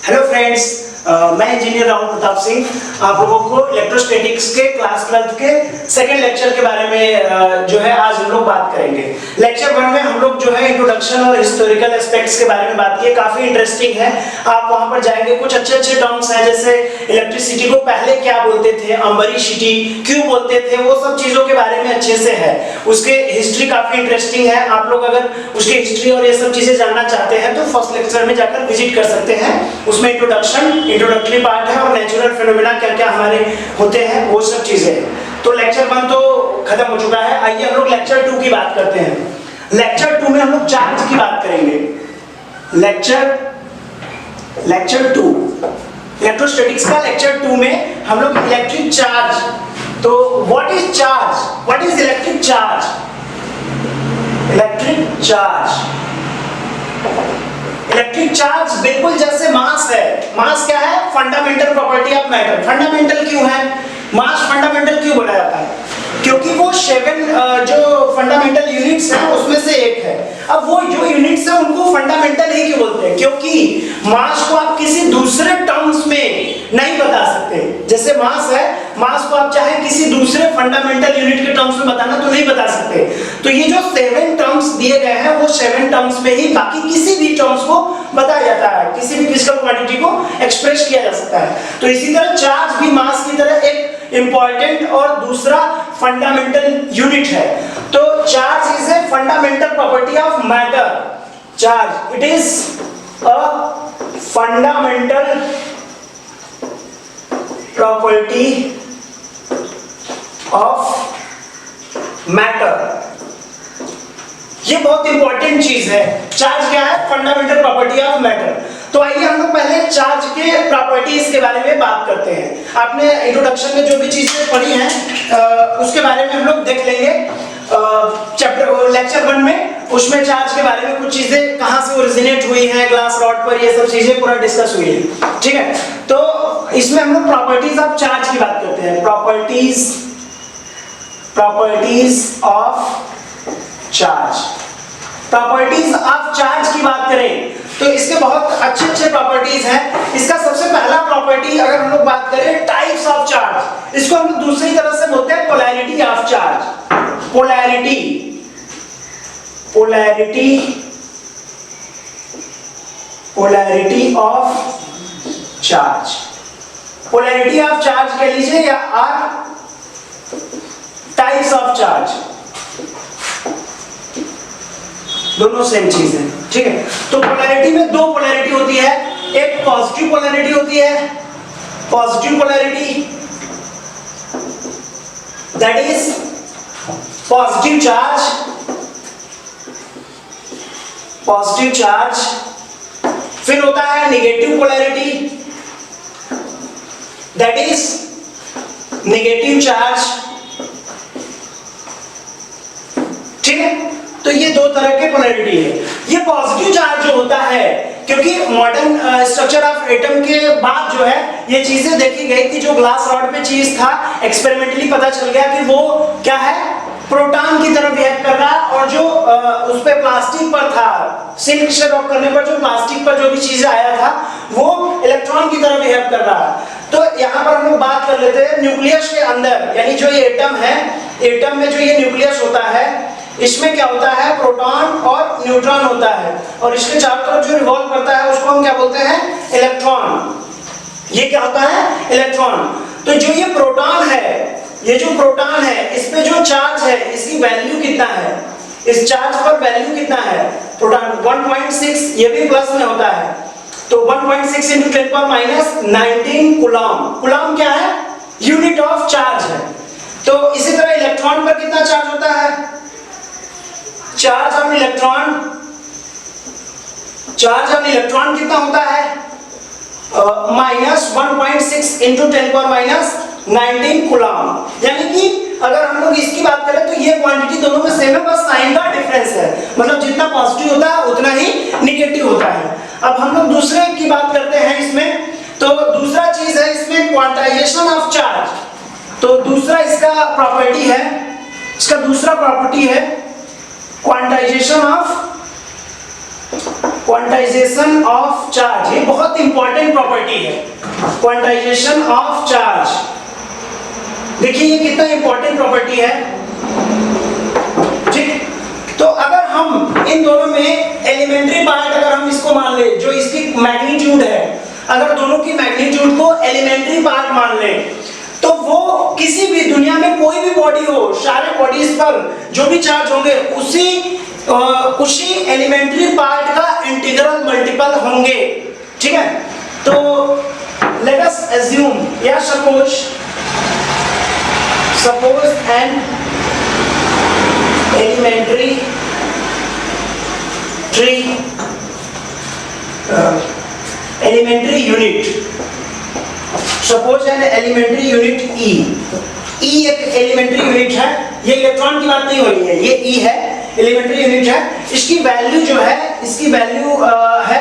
Hello friends, मैं engineer Rahul Pratap Singh आप लोगों को इलेक्ट्रोस्टैटिक्स के क्लास 12 के सेकंड लेक्चर के बारे में जो है आज हम लोग बात करेंगे। लेक्चर 1 में हम लोग जो है इंट्रोडक्शन और हिस्टोरिकल एस्पेक्ट्स के बारे में बात की, काफी इंटरेस्टिंग है। आप वहां पर जाएंगे, कुछ अच्छे अच्छे टर्म्स हैं, जैसे इलेक्ट्रिसिटी को पहले क्या बोलते थे, अम्बरीसिटी क्यों बोलते थे, वो सब चीजों के बारे में अच्छे से है। उसके हिस्ट्री काफी इंटरेस्टिंग है। आप लोग अगर उसके हिस्ट्री और ये सब चीजें जानना चाहते हैं तो फर्स्ट लेक्चर में जाकर विजिट कर सकते हैं। उसमें इंट्रोडक्टरी पार्ट है और नेचुरल फिनोमेना क्या क्या हमारे होते हैं वो सब चीजें। तो लेक्चर 1 तो खत्म हो चुका है। आइए हम लोग लेक्चर 2 की बात करते हैं। लेक्चर 2 में हम लोग चार्ज की बात करेंगे। लेक्चर 2 इलेक्ट्रोस्टैटिक्स का लेक्चर 2 में हम लोग इलेक्ट्रिक चार्ज, तो what is charge, what is electric charge. Electric charge बिल्कुल जैसे मास है। मास क्या है? Fundamental property of matter. Fundamental क्यों है? मास फंडामेंटल क्यों बोला जाता है? क्योंकि वो 7 जो फंडामेंटल यूनिट्स हैं उसमें से एक है। अब वो जो यूनिट्स हैं उनको फंडामेंटल ही क्यों बोलते हैं? क्योंकि मास को आप किसी दूसरे टर्म्स में नहीं बता सकते। जैसे मास है, मास को आप चाहे किसी दूसरे फंडामेंटल यूनिट के टर्म्स में बताना तो नहीं बता सकते। तो ये जो 7 टर्म्स दिए गए हैं वो 7 टर्म्स में ही बाकी किसी भी टर्म्स को बताया जाता है, किसी भी फिजिकल क्वांटिटी को एक्सप्रेस किया जा सकता है। तो इसी तरह चार्ज भी मास की तरह एक इंपॉर्टेंट और दूसरा फंडामेंटल यूनिट है। तो charge is a fundamental property of matter. Charge it is a fundamental property of matter. ये बहुत इंपॉर्टेंट चीज है। चार्ज क्या है? Fundamental property of matter. तो आइए हम लोग पहले चार्ज के प्रॉपर्टीज के बारे में बात करते हैं। आपने इंट्रोडक्शन में जो भी चीजें पढ़ी हैं उसके बारे में हम लोग देख लेंगे चैप्टर लेक्चर 1 में। उसमें चार्ज के बारे में कुछ चीजें कहां से ओरिजिनेट हुई हैं, ग्लास रॉड पर, ये सब चीजें पूरा डिस्कस हुई है। ठीक है, तो इसमें हम लोग प्रॉपर्टीज ऑफ चार्ज की बात करते हैं। Properties of charge. Properties of charge की बात करें तो इसके बहुत अच्छे अच्छे प्रॉपर्टीज हैं। इसका सबसे पहला प्रॉपर्टी अगर हम लोग बात करें टाइप्स ऑफ चार्ज, इसको हम लोग दूसरी तरह से बोलते हैं polarity of charge. Polarity of charge. Polarity of charge कह लीजिए या टाइप्स ऑफ चार्ज, दोनों सेम चीज है। ठीक है, तो पोलैरिटी में 2 पोलैरिटी होती है। एक पॉजिटिव पोलैरिटी होती है, positive polarity that is positive charge. फिर होता है negative polarity that is negative charge. ठीक है, तो ये 2 तरह के पोलैरिटी है। ये पॉजिटिव चार्ज जो होता है, क्योंकि मॉडर्न स्ट्रक्चर ऑफ एटम के बाद जो है ये चीजें देखी गई कि जो ग्लास रॉड पे चीज था एक्सपेरिमेंटली पता चल गया कि वो क्या है, प्रोटॉन की तरह बिहेव कर रहा है। और जो उस पे प्लास्टिक पर था, सिल्क से रॉक करने पर जो प्लास्टिक पर जो भी चीज आया था वो इलेक्ट्रॉन की तरह बिहेव कर रहा है। तो यहाँ पर हम लोग बात कर लेते हैं न्यूक्लियस के अंदर, यानी जो ये एटम है, एटम में जो ये न्यूक्लियस होता है इसमें क्या होता है, प्रोटॉन और न्यूट्रॉन होता है, और इसके चारों तरफ जो रिवॉल्व करता है उसको हम क्या बोलते हैं, इलेक्ट्रॉन। ये क्या होता है, इलेक्ट्रॉन। तो जो ये प्रोटॉन है, ये जो प्रोटॉन है इस पे जो चार्ज है इसकी वैल्यू कितना है, इस चार्ज पर वैल्यू कितना है, प्रोटॉन 1.6, ये भी प्लस में होता है। तो 1.6 × 10⁻19 कूलम। कूलम क्या है, यूनिट ऑफ चार्ज है। तो इसी तरह इलेक्ट्रॉन पर कितना चार्ज होता है, चार्ज ऑन इलेक्ट्रॉन कितना होता है, -1.6 × 10⁻19 कूलम। यानी कि अगर हम लोग इसकी बात करें तो ये क्वांटिटी दोनों में सेम है, बस साइन का डिफरेंस है। मतलब जितना पॉजिटिव होता है उतना ही नेगेटिव होता है। अब हम लोग दूसरे की बात करते हैं इसमें। तो दूसरा चीज है इसमें क्वांटाइजेशन ऑफ चार्ज। तो दूसरा इसका प्रॉपर्टी है, इसका दूसरा प्रॉपर्टी है quantization of quantization of charge, ये बहुत इंपॉर्टेंट प्रॉपर्टी है, क्वांटाइजेशन ऑफ चार्ज। देखिए ये कितना इंपॉर्टेंट प्रॉपर्टी है, ठीक। तो अगर हम इन दोनों में एलिमेंट्री पार्ट अगर हम इसको मान ले, जो इसकी मैग्नीट्यूड है, अगर दोनों की मैग्नीट्यूड को एलिमेंट्री पार्ट मान ले, तो वो किसी भी दुनिया में कोई भी बॉडी हो, सारे बॉडीज पर जो भी चार्ज होंगे उसी एलिमेंट्री पार्ट का इंटीग्रल मल्टीपल होंगे, ठीक है। तो लेट अस अज्यूम या suppose an elementary unit, suppose an elementary unit e एक एलिमेंट्री यूनिट है, ये इलेक्ट्रॉन की बात नहीं हो रही है, ये ई है, एलिमेंट्री यूनिट है। इसकी वैल्यू जो है, इसकी वैल्यू है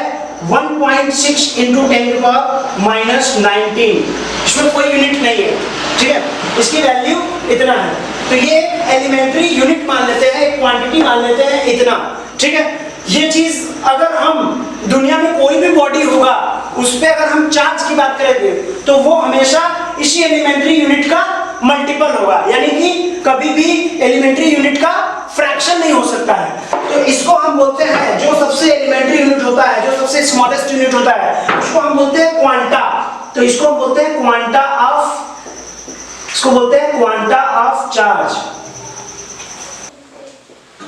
1.6 × 10⁻⁻19, इसमें कोई यूनिट नहीं है, ठीक है, इसकी वैल्यू इतना है। तो ये एलिमेंट्री यूनिट मान लेते हैं, एक क्वांटिटी मान लेते हैं इतना, ठीक है। ये चीज अगर हम दुनिया में कोई भी बॉडी होगा उस पे अगर हम चार्ज की बात करेंगे तो वो हमेशा इसी एलिमेंट्री यूनिट का मल्टीपल होगा, यानी कि कभी भी एलिमेंट्री यूनिट का फ्रैक्शन नहीं हो सकता है। तो इसको हम बोलते हैं, जो सबसे एलिमेंट्री यूनिट होता है, जो सबसे स्मॉलेस्ट यूनिट होता है, उसको हम बोलते हैं क्वांटा। तो इसको हम बोलते हैं क्वांटा ऑफ चार्ज।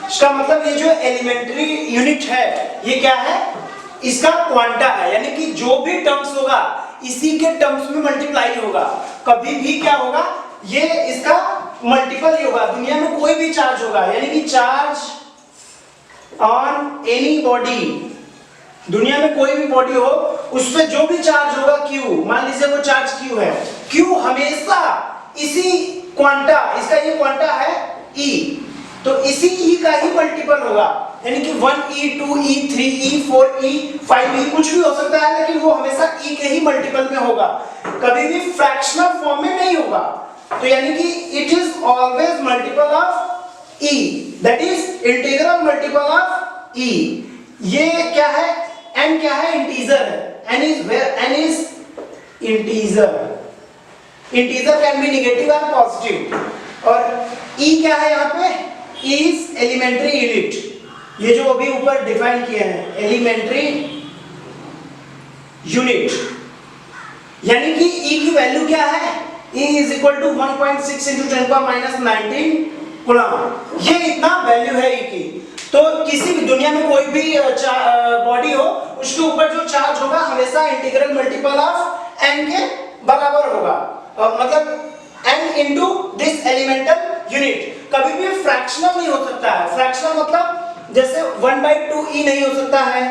इसका मतलब ये जो एलिमेंट्री यूनिट है ये क्या है, इसका क्वांटा है, यानी कि जो भी टर्म्स होगा इसी के टर्म्स में मल्टीप्लाई होगा, कभी भी क्या होगा, ये इसका मल्टीपल ही होगा। दुनिया में कोई भी चार्ज होगा, यानी कि चार्ज ऑन एनी बॉडी, दुनिया में कोई भी बॉडी हो उस पे जो भी चार्ज होगा Q, मान लीजिए वो चार्ज Q है, Q हमेशा इसी क्वांटा, इसका ये क्वांटा है E, तो इसी E का ही मल्टीपल होगा, यानी कि 1E 2E 3E 4E 5E कुछ भी हो सकता है, लेकिन वो हमेशा E के ही मल्टीपल में होगा, कभी भी फ्रैक्शनल फॉर्म में नहीं होगा। तो यानी कि it is always multiple of E, that is integral multiple of E। ये क्या है, n क्या है, इंटीजर है, n is integer, integer can be negative और पॉजिटिव, और E क्या है यहाँ पे, इज एलिमेंट्री यूनिट, ये जो अभी ऊपर डिफाइन किए हैं एलिमेंट्री यूनिट, यानी कि E की वैल्यू क्या है, E is equal to 1.6 × 10⁻⁻19 coulomb, ये इतना वैल्यू है E की। तो किसी भी दुनिया में कोई भी बॉडी हो उसके ऊपर जो चार्ज होगा हमेशा इंटीग्रल मल्टीपल ऑफ n के बराबर होगा, मतलब n into this elemental unit, कभी भी फ्रैक्शनल नहीं हो सकता है। फ्रैक्शनल मतलब जैसे 1/2E नहीं हो सकता है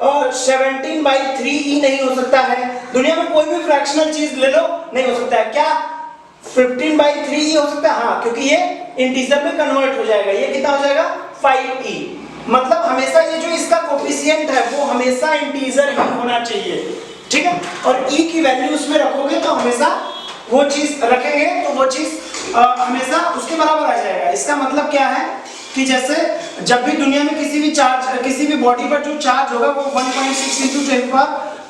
और 17/3E नहीं हो सकता है, दुनिया में कोई भी फ्रैक्शनल चीज ले लो नहीं हो सकता है। क्या 15/3E हो सकता है, हाँ, क्योंकि ये इंटीजर में कन्वर्ट हो जाएगा, ये कितना हो जाएगा 5E, मतलब हमेशा ये जो इसका कोफिशिएंट है वो हमेशा इंटीजर ही होना चाहिए, ठीक है। और E की वैल्यू उसमें रखोगे तो हमेशा वो चीज रखेंगे तो वो चीज हमेशा उसके बराबर आ जाएगा। इसका मतलब क्या है कि जैसे जब भी दुनिया में किसी भी बॉडी पर जो चार्ज होगा वो 1.6 ×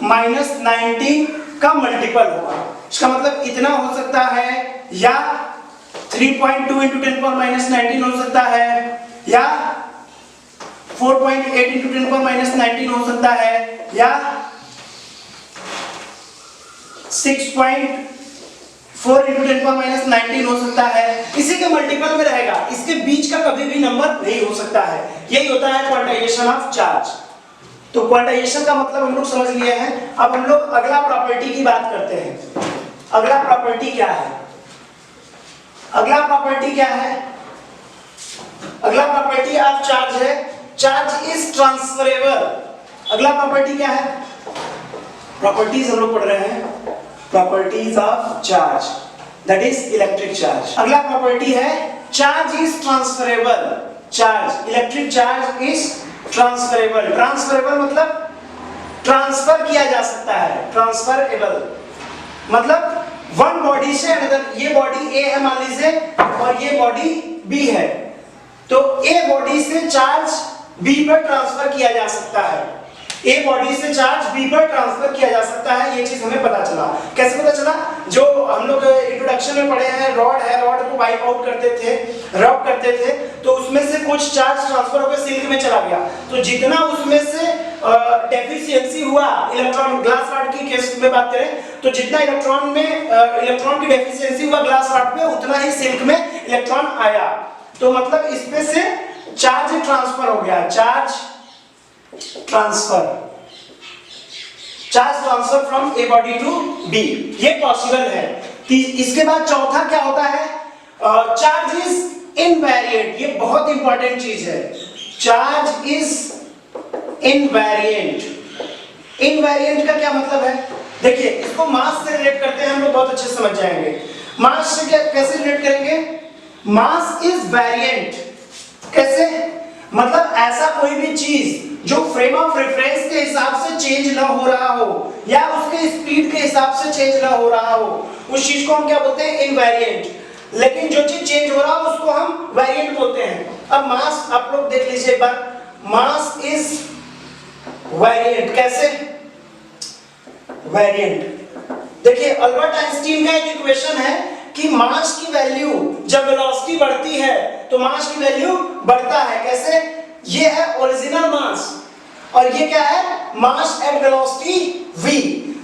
10⁻⁻19 का मल्टीपल होगा। इसका मतलब इतना हो सकता है, या 3.2 × 10⁻⁻19 हो सकता है, या 4.8 × 10⁻⁻19 हो सकता है, या 6.4 × 10⁻⁻19 हो सकता है, इसी के मल्टीपल में रहेगा, इसके बीच का कभी भी नंबर नहीं हो सकता है। यही होता है क्वांटाइजेशन ऑफ चार्ज। तो क्वांटाइजेशन का मतलब हम लोग समझ लिए हैं। अब हम लोग अगला प्रॉपर्टी की बात करते हैं। अगला प्रॉपर्टी क्या है, अगला प्रॉपर्टी क्या है, अगला प्रॉपर्टी ऑफ चार्ज है, चार्ज इज ट्रांसफरेबल। अगला प्रॉपर्टी क्या है, प्रॉपर्टीज हम लोग पढ़ रहे हैं, properties of charge, that is electric charge. अगला प्रॉपर्टी है charge is transferable. Charge, electric charge is transferable. Transferable मतलब ट्रांसफर किया जा सकता है, ट्रांसफरेबल मतलब वन बॉडी से अनदर, ये बॉडी A है मान लीजिए और ये बॉडी B है, तो A बॉडी से चार्ज B पर ट्रांसफर किया जा सकता है। ए बॉडी से चार्ज बी पर ट्रांसफर किया जा सकता है। ये चीज हमें पता चला। कैसे पता चला? जो हम लोग इंट्रोडक्शन में पढ़े हैं, रॉड है, रॉड को वाइप आउट करते थे, रब करते थे, तो उसमें से कुछ चार्ज ट्रांसफर होकर सिल्क में चला गया, तो जितना उसमें से डेफिशिएंसी हुआ इलेक्ट्रॉन, ग्लास रॉड की केस में बात करें तो जितना इलेक्ट्रॉन में इलेक्ट्रॉन की डेफिशिएंसी हुआ ग्लास रॉड में, उतना ही सिल्क में इलेक्ट्रॉन आया। तो मतलब इसमें से चार्ज ट्रांसफर हो गया, charge transfer from A body to B, ये पॉसिबल है। इसके बाद चौथा क्या होता है? Charge is invariant. ये बहुत इंपॉर्टेंट चीज है। Charge is invariant. इनवेरिएंट का क्या मतलब है? देखिए, इसको मास से रिलेट करते हैं हम लोग, बहुत अच्छे समझ जाएंगे। मास से कैसे रिलेट करेंगे? Mass is variant. कैसे? मतलब ऐसा कोई भी चीज जो फ्रेम ऑफ रेफरेंस के हिसाब से चेंज ना हो रहा हो या उसके स्पीड के हिसाब से चेंज ना हो रहा हो, उस चीज को हम क्या बोलते हैं? इनवेरिएंट। लेकिन जो चीज चेंज हो रहा हो उसको हम वेरिएंट बोलते हैं। अब मास आप लोग देख लीजिए एक बार, मास इज वेरिएंट। कैसे वेरिएंट? देखिए, अल्बर्ट आइंस्टीन का एक इक्वेशन है कि मास की वैल्यू जब वेलोसिटी बढ़ती है तो मास की वैल्यू बढ़ता है। कैसे? ये है ओरिजिनल मास और ये क्या है? Mass at velocity v।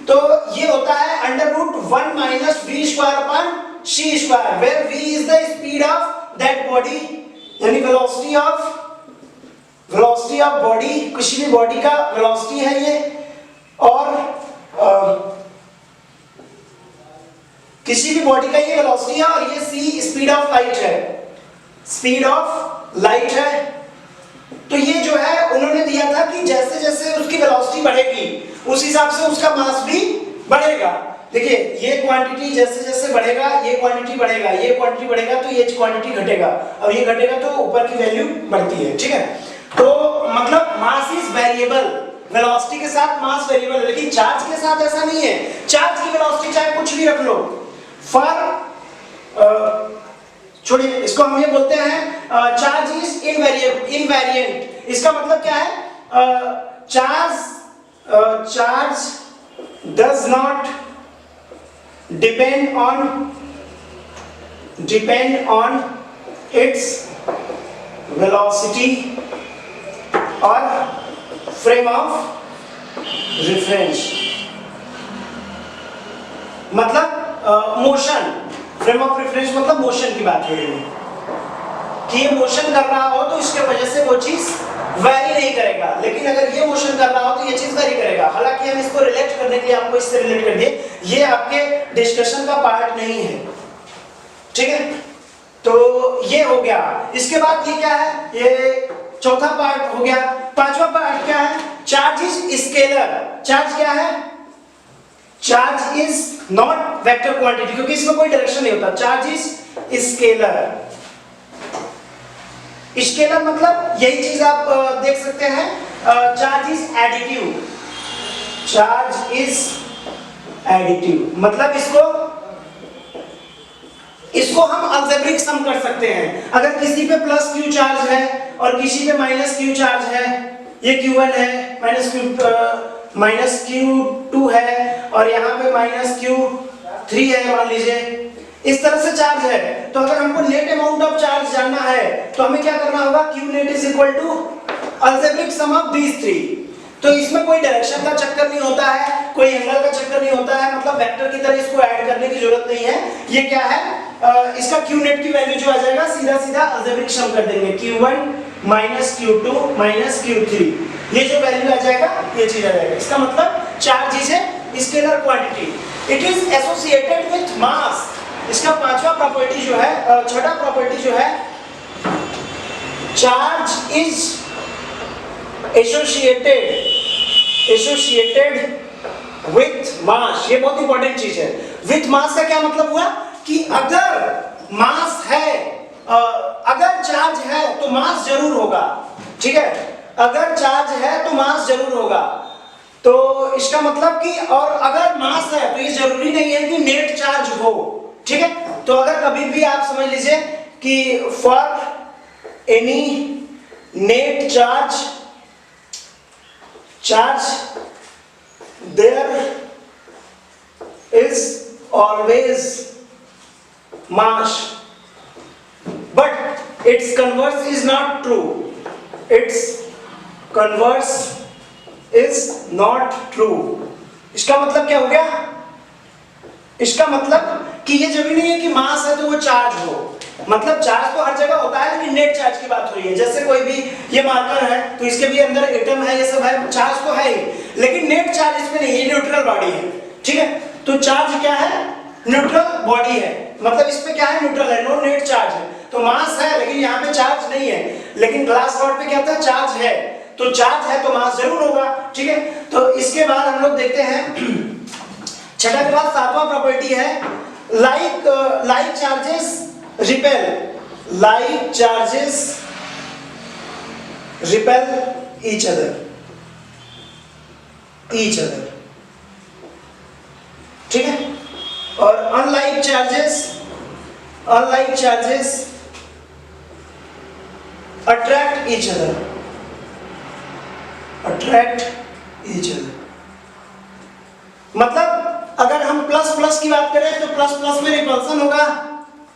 तो ये होता है √1 - v²/c², where v is the speed of that body, यानी वेलोसिटी ऑफ बॉडी, किसी भी बॉडी का वेलोसिटी है ये, और किसी भी बॉडी का ये वेलोसिटी है, और ये c स्पीड ऑफ लाइट है, स्पीड ऑफ लाइट है। तो ये जो है उन्होंने दिया था कि जैसे जैसे उसकी वेलोसिटी बढ़ेगी उस हिसाब से उसका मास भी बढ़ेगा। देखिए, ये क्वांटिटी जैसे जैसे बढ़ेगा, ये क्वांटिटी बढ़ेगा, ये क्वांटिटी बढ़ेगा, तो ये क्वांटिटी घटेगा, और ये घटेगा तो ऊपर की वैल्यू बढ़ती है। ठीक है, तो मतलब मास इज वेरिएबल। वेलोसिटी के साथ मास वेरिएबल है, लेकिन चार्ज के साथ ऐसा नहीं है। चार्ज की वेलोसिटी चाहे कुछ भी रख लो, छोड़िए, इसको हम ये बोलते हैं चार्ज इज इनवेरिएंट। इसका मतलब क्या है? Charge does not depend on its velocity और फ्रेम ऑफ रेफरेंस। मतलब मोशन, फ्रेम ऑफ रेफरेंस मतलब मोशन की बात हो रही है कि ये मोशन कर रहा हो तो इसके वजह से वो चीज वैरी नहीं करेगा, लेकिन अगर ये मोशन कर रहा हो तो ये चीज वैरी करेगा। हालांकि हम इसको रिलेट करने के लिए आपको इससे रिलेट कर दिए, ये आपके डिस्कशन का पार्ट नहीं है। ठीक है, तो ये हो गया। इसके बाद ये क्या है? ये चौथा पार्ट हो गया। पांचवा पार्ट क्या है? Charge is scalar. चार्ज क्या है? Charge is not vector quantity, क्योंकि इसमें कोई डायरेक्शन नहीं होता। Charge is scalar. स्केलर मतलब यही चीज आप देख सकते हैं, charge is additive. Charge is additive मतलब इसको हम अलजेब्रिक सम कर सकते हैं। अगर किसी पे प्लस क्यू चार्ज है और किसी पे माइनस क्यू चार्ज है, ये Q1 है, माइनस Q2 है, और यहाँ पे माइनस Q3 है मान लीजिए, इस तरह से चार्ज है। तो अगर हमको नेट अमाउंट ऑफ चार्ज जानना है तो हमें क्या करना होगा? Q net is equal to algebraic sum of these three. तो इसमें कोई डायरेक्शन का चक्कर नहीं होता है, कोई एंगल का चक्कर नहीं होता है, मतलब वेक्टर की तरह इसको ऐड करने की जरूरत नहीं है। ये क्या है? इसका Q net की वैल्यू जो आ जाएगा सीधा सीधा अलजेब्रिक सम कर देंगे, Q1 minus Q2 minus Q3, ये जो वैल्यू आ जाएगा ये चीज आ जाएगा। इसका मतलब charge is a scalar quantity, it is associated with mass. इसका पांचवा प्रॉपर्टी जो है, छठा प्रॉपर्टी जो है, charge is associated with mass. ये बहुत इंपॉर्टेंट चीज है। विथ मास का क्या मतलब हुआ कि अगर मास है, अगर चार्ज है तो मास जरूर होगा। ठीक है, अगर चार्ज है तो मास जरूर होगा। तो इसका मतलब कि, और अगर मास है तो ये जरूरी नहीं है कि नेट चार्ज हो। ठीक है, तो अगर कभी भी आप समझ लीजिए कि for any net charge charge there is always mass, but its converse is not true. Its converse is not true. इसका मतलब क्या हो गया? इसका मतलब कि ये जरूरी नहीं है कि मास है तो वो चार्ज हो, मतलब चार्ज तो हर जगह होता है, लेकिन नेट चार्ज की बात हो रही है। जैसे कोई भी ये मार्कर है तो इसके भी अंदर एटम है, ये सब है, चार्ज तो है ही, लेकिन नेट चार्ज इसमें नहीं, ये न्यूट्रल बॉडी है, ठीक है। तो चार्ज क्या है? न्यूट्रल बॉडी है, मतलब इसमें क्या है? न्यूट्रल है, नो नेट चार्ज है। तो मास है लेकिन यहाँ पे चार्ज नहीं है, लेकिन ग्लास रॉड पे क्या था? चार्ज है, तो चार्ज है तो मास जरूर होगा, ठीक है। तो इसके बाद हम लोग देखते हैं छठा के बाद सातवां प्रॉपर्टी है like charges repel, like charges repel each other, ठीक है। और unlike charges attract each other, मतलब अगर हम प्लस प्लस की बात करें तो प्लस प्लस में रिपल्सन होगा,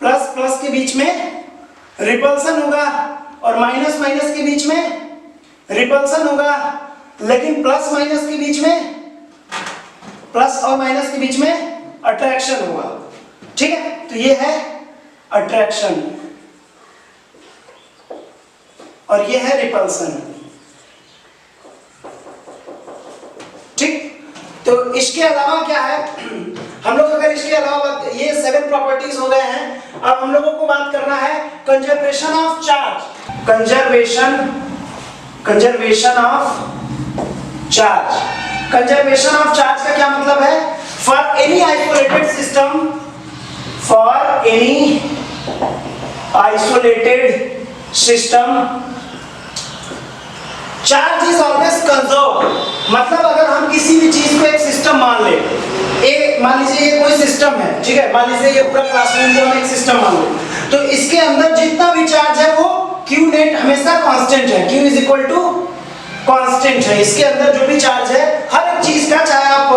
प्लस प्लस के बीच में रिपल्सन होगा, और माइनस माइनस के बीच में रिपल्सन होगा, लेकिन प्लस माइनस के बीच में, प्लस और माइनस के बीच में अट्रैक्शन होगा, ठीक है। तो ये है अट्रैक्शन और ये है रिपल्सन, ठीक। तो इसके अलावा क्या है, हम लोग अगर इसके अलावा, ये 7 प्रॉपर्टीज हो गए हैं, अब हम लोगों को बात करना है conservation of charge, conservation of charge का क्या मतलब है? For any isolated system charge is always conserve, मतलब अगर हम किसी भी चीज को एक सिस्टम मान ले, मान लीजिए ये कोई सिस्टम है, ठीक है, मान लीजिए ये पूरा क्लासरूम को हम एक सिस्टम मान ले, तो इसके अंदर जितना भी चार्ज है वो Q नेट हमेशा कांस्टेंट है, Q is equal to constant है। इसके अंदर जो भी चार्ज है हर एक चीज का, चाहे आप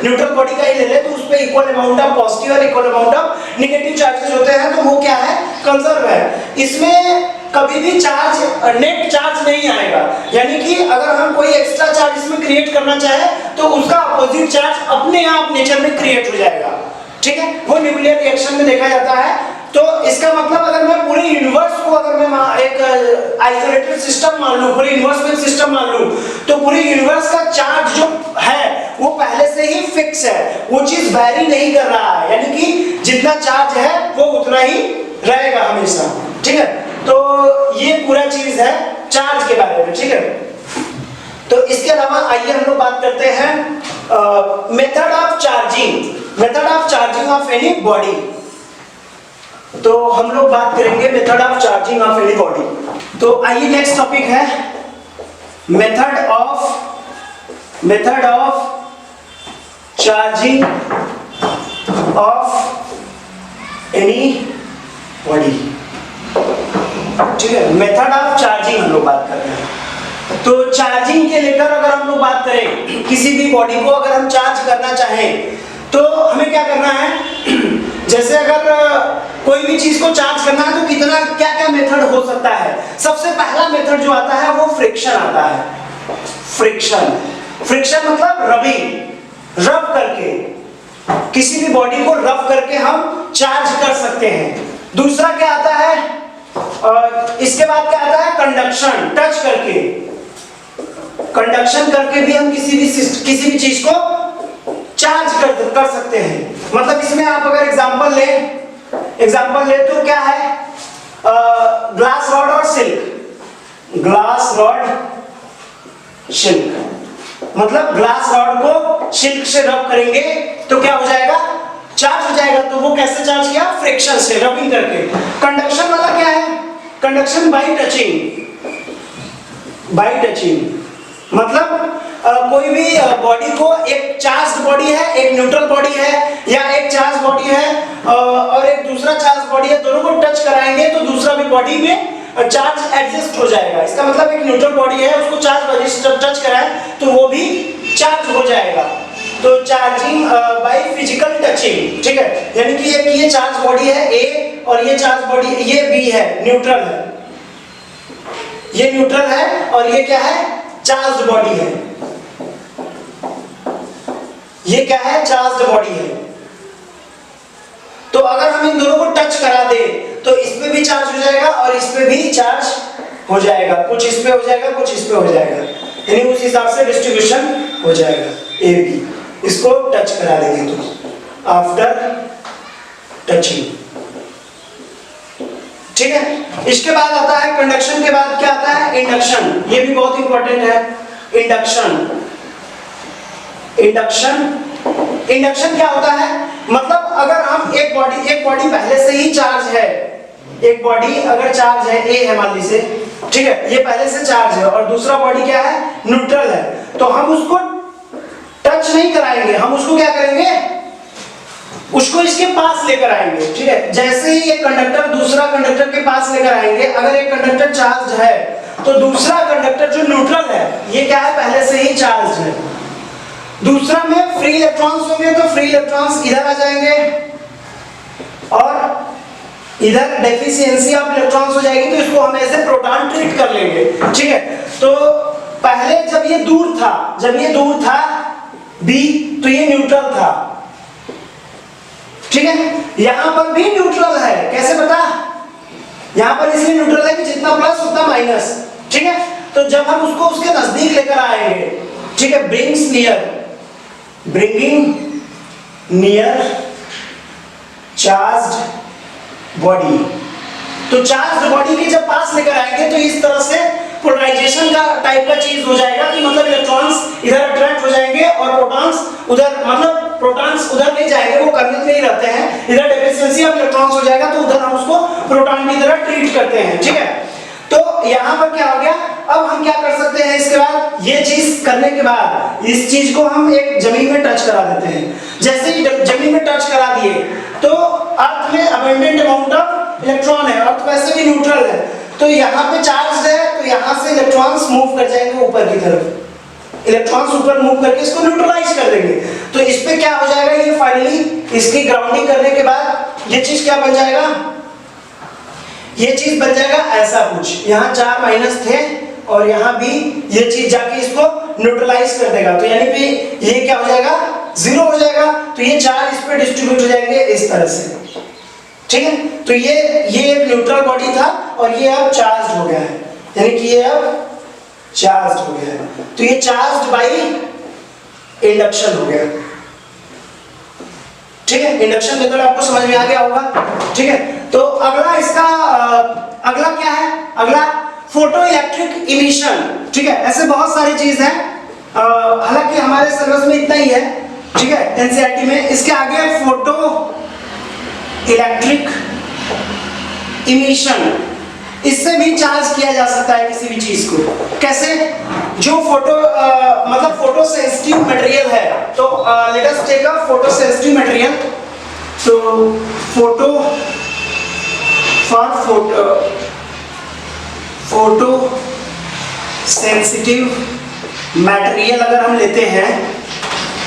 न्यूट्रल बॉडी का ही ले ले, तो उस पे इक्वल अमाउंट ऑफ पॉजिटिव और equal amount of negative charges होते हैं, तो वो क्या है? कंजर्व है। इसमें कभी भी चार्ज नेट चार्ज नहीं आएगा, यानी कि अगर हम कोई एक्स्ट्रा चार्ज इसमें क्रिएट करना चाहे तो उसका अपोजिट चार्ज अपने आप नेचर में क्रिएट हो जाएगा, ठीक है। वो न्यूक्लियर रिएक्शन में देखा जाता है। तो इसका मतलब अगर मैं पूरे यूनिवर्स को अगर मैं एक आइसोलेटेड सिस्टम मान लूं, पूरे यूनिवर्स में सिस्टम मान लूं, तो पूरे यूनिवर्स का चार्ज जो है वो पहले से ही फिक्स है, वो चीज वैरी नहीं कर रहा है, यानी कि जितना चार्ज है वो उतना ही रहेगा हमेशा, ठीक है। तो ये पूरा चीज है चार्ज के बारे में, ठीक है। तो इसके अलावा आइए हम लोग बात करते हैं method of charging of any body. तो हम लोग बात करेंगे method of charging of any body. तो आइए नेक्स्ट टॉपिक है method of charging of any body, ठीक है। मेथड ऑफ चार्जिंग हम लोग बात कर रहे हैं। तो चार्जिंग के लेकर अगर हम लोग बात करें, किसी भी बॉडी को अगर हम चार्ज करना चाहें तो हमें क्या करना है? जैसे अगर कोई भी चीज को चार्ज करना है तो कितना क्या क्या मेथड हो सकता है। सबसे पहला मेथड जो आता है वो फ्रिक्शन आता है। फ्रिक्शन मतलब रबिंग, रब करके किसी भी बॉडी को रब करके हम चार्ज कर सकते हैं। दूसरा क्या आता है? इसके बाद क्या आता है? कंडक्शन, टच करके, कंडक्शन करके भी हम किसी भी चीज को चार्ज कर सकते हैं। मतलब इसमें आप अगर एग्जांपल ले तो क्या है? ग्लास रॉड और सिल्क, ग्लास रॉड सिल्क, मतलब ग्लास रॉड को सिल्क से रब करेंगे तो क्या हो जाएगा? चार्ज हो जाएगा। तो वो कैसे चार्ज किया? फ्रिक्शन से, रबिंग करके। कंडक्शन वाला क्या है? कंडक्शन बाय टचिंग, मतलब कोई भी बॉडी को, एक चार्ज बॉडी है, एक न्यूट्रल बॉडी है, या एक चार्ज बॉडी है और एक दूसरा चार्ज बॉडी है, दोनों को टच कराएंगे तो दूसरा भी बॉडी में चार्ज एडजस्ट हो जाएगा। इसका मतलब एक न्यूट्रल बॉडी है, उसको चार्ज रजिस्टर टच कराए तो वो भी चार्ज हो जाएगा। तो चार्जिंग बाय फिजिकल टचिंग, ठीक है, यानी कि ये चार्ज बॉडी है ए और ये चार्ज बॉडी ये बी है, न्यूट्रल है, ये न्यूट्रल है और ये क्या है, चार्ज्ड बॉडी है। ये क्या है, चार्ज्ड बॉडी है। तो अगर हम इन दोनों को टच करा दे तो इस पे भी चार्ज हो जाएगा और इस पे भी चार्ज हो जाएगा, कुछ इस पे हो जाएगा कुछ इस पे हो जाएगा, यानी उस हिसाब से डिस्ट्रीब्यूशन हो जाएगा ए बी। इसको टच करा देंगे तो आफ्टर टचिंग, ठीक है। इसके बाद आता है कंडक्शन के बाद क्या आता है, इंडक्शन। ये भी बहुत इंपॉर्टेंट है, इंडक्शन। इंडक्शन क्या होता है, मतलब अगर हम एक बॉडी पहले से ही चार्ज है, एक बॉडी अगर चार्ज है ए है मान लीजिए, ठीक है, ये पहले से चार्ज है और दूसरा बॉडी क्या है, न्यूट्रल है, तो हम उसको टच नहीं कराएंगे, हम उसको क्या करेंगे, उसको इसके पास लेकर आएंगे, ठीक है। जैसे ही एक कंडक्टर दूसरा कंडक्टर के पास लेकर आएंगे, अगर एक कंडक्टर चार्ज है तो दूसरा कंडक्टर जो न्यूट्रल है ये क्या है, पहले से ही चार्ज है। दूसरा में फ्री इलेक्ट्रॉन्स होंगे तो फ्री इलेक्ट्रॉन्स इधर आ जाएंगे और इधर डेफिशिएंसी ऑफ इलेक्ट्रॉन्स हो जाएगी, तो इसको हम ऐसे प्रोटॉन ट्रीट कर लेंगे, ठीक है। तो पहले जब ये दूर था बी तो ये न्यूट्रल था, ठीक है। यहां पर भी न्यूट्रल है, कैसे पता, यहां पर इसलिए न्यूट्रल है कि जितना प्लस उतना माइनस, ठीक है। तो जब हम उसको उसके नजदीक लेकर आएंगे, ठीक है, ब्रिंगिंग नियर चार्ज्ड बॉडी, तो चार्ज्ड बॉडी के जब पास लेकर आएंगे तो इस तरह से पोलराइजेशन का टाइप का चीज हो जाएगा कि मतलब इलेक्ट्रॉन्स इधर अट्रैक्ट हो जाएंगे और प्रोटॉन्स उधर, मतलब प्रोटॉन्स उधर नहीं जाएंगे, वो कर्नल में ही रहते हैं, इधर डेफिशिएंसी ऑफ इलेक्ट्रॉन्स हो जाएगा तो उधर हम उसको प्रोटॉन की तरह ट्रीट करते हैं, ठीक है। तो यहां पर क्या हो गया, अब हम क्या कर सकते हैं, इसके बाद ये चीज करने के बाद इस चीज को हम एक जमीन में टच करा देते हैं। जैसे ही जमीन में टच करा दिए तो अर्थ में अबंडेंट अमाउंट ऑफ इलेक्ट्रॉन है, अर्थ वैसे भी न्यूट्रल है, तो यहाँ पे चार्ज है तो यहाँ से इलेक्ट्रॉन्स मूव कर जाएंगे ऊपर की तरफ, इलेक्ट्रॉन्स ऊपर मूव करके इसको न्यूट्रलाइज कर देंगे। तो इस पे क्या हो जाएगा, ये फाइनली इसकी ग्राउंडिंग करने के बाद ये चीज क्या बन जाएगा, ये चीज बन जाएगा ऐसा कुछ, यहाँ 4 माइनस थे और यहाँ भी ये चीज जाके इसको न्यूट्रलाइज कर देगा, तो यानी कि ये क्या हो जाएगा, 0 हो जाएगा, तो ये 4 इस पे डिस्ट्रीब्यूट हो जाएंगे इस तरह से, ठीक है। तो ये एक न्यूट्रल बॉडी था और ये अब चार्ज हो गया है, यानी कि ये अब चार्ज हो गया है, तो ये चार्ज बाय इंडक्शन हो गया, ठीक है। इंडक्शन मेथड आपको समझ में आ गया होगा, ठीक है। तो अगला इसका अगला क्या है, अगला फोटो इलेक्ट्रिक इमिशन, ठीक है। ऐसे बहुत सारी चीज है, हालांकि हमारे सिलेबस में इतना ही है, ठीक है, एनसीईआरटी में। इसके आगे फोटो इलेक्ट्रिक इमिशन, इससे भी चार्ज किया जा सकता है किसी भी चीज को, कैसे, जो मतलब फोटो सेंसिटिव मटेरियल है, तो let us take a photo sensitive material, तो फोटो सेंसिटिव मटेरियल अगर हम लेते हैं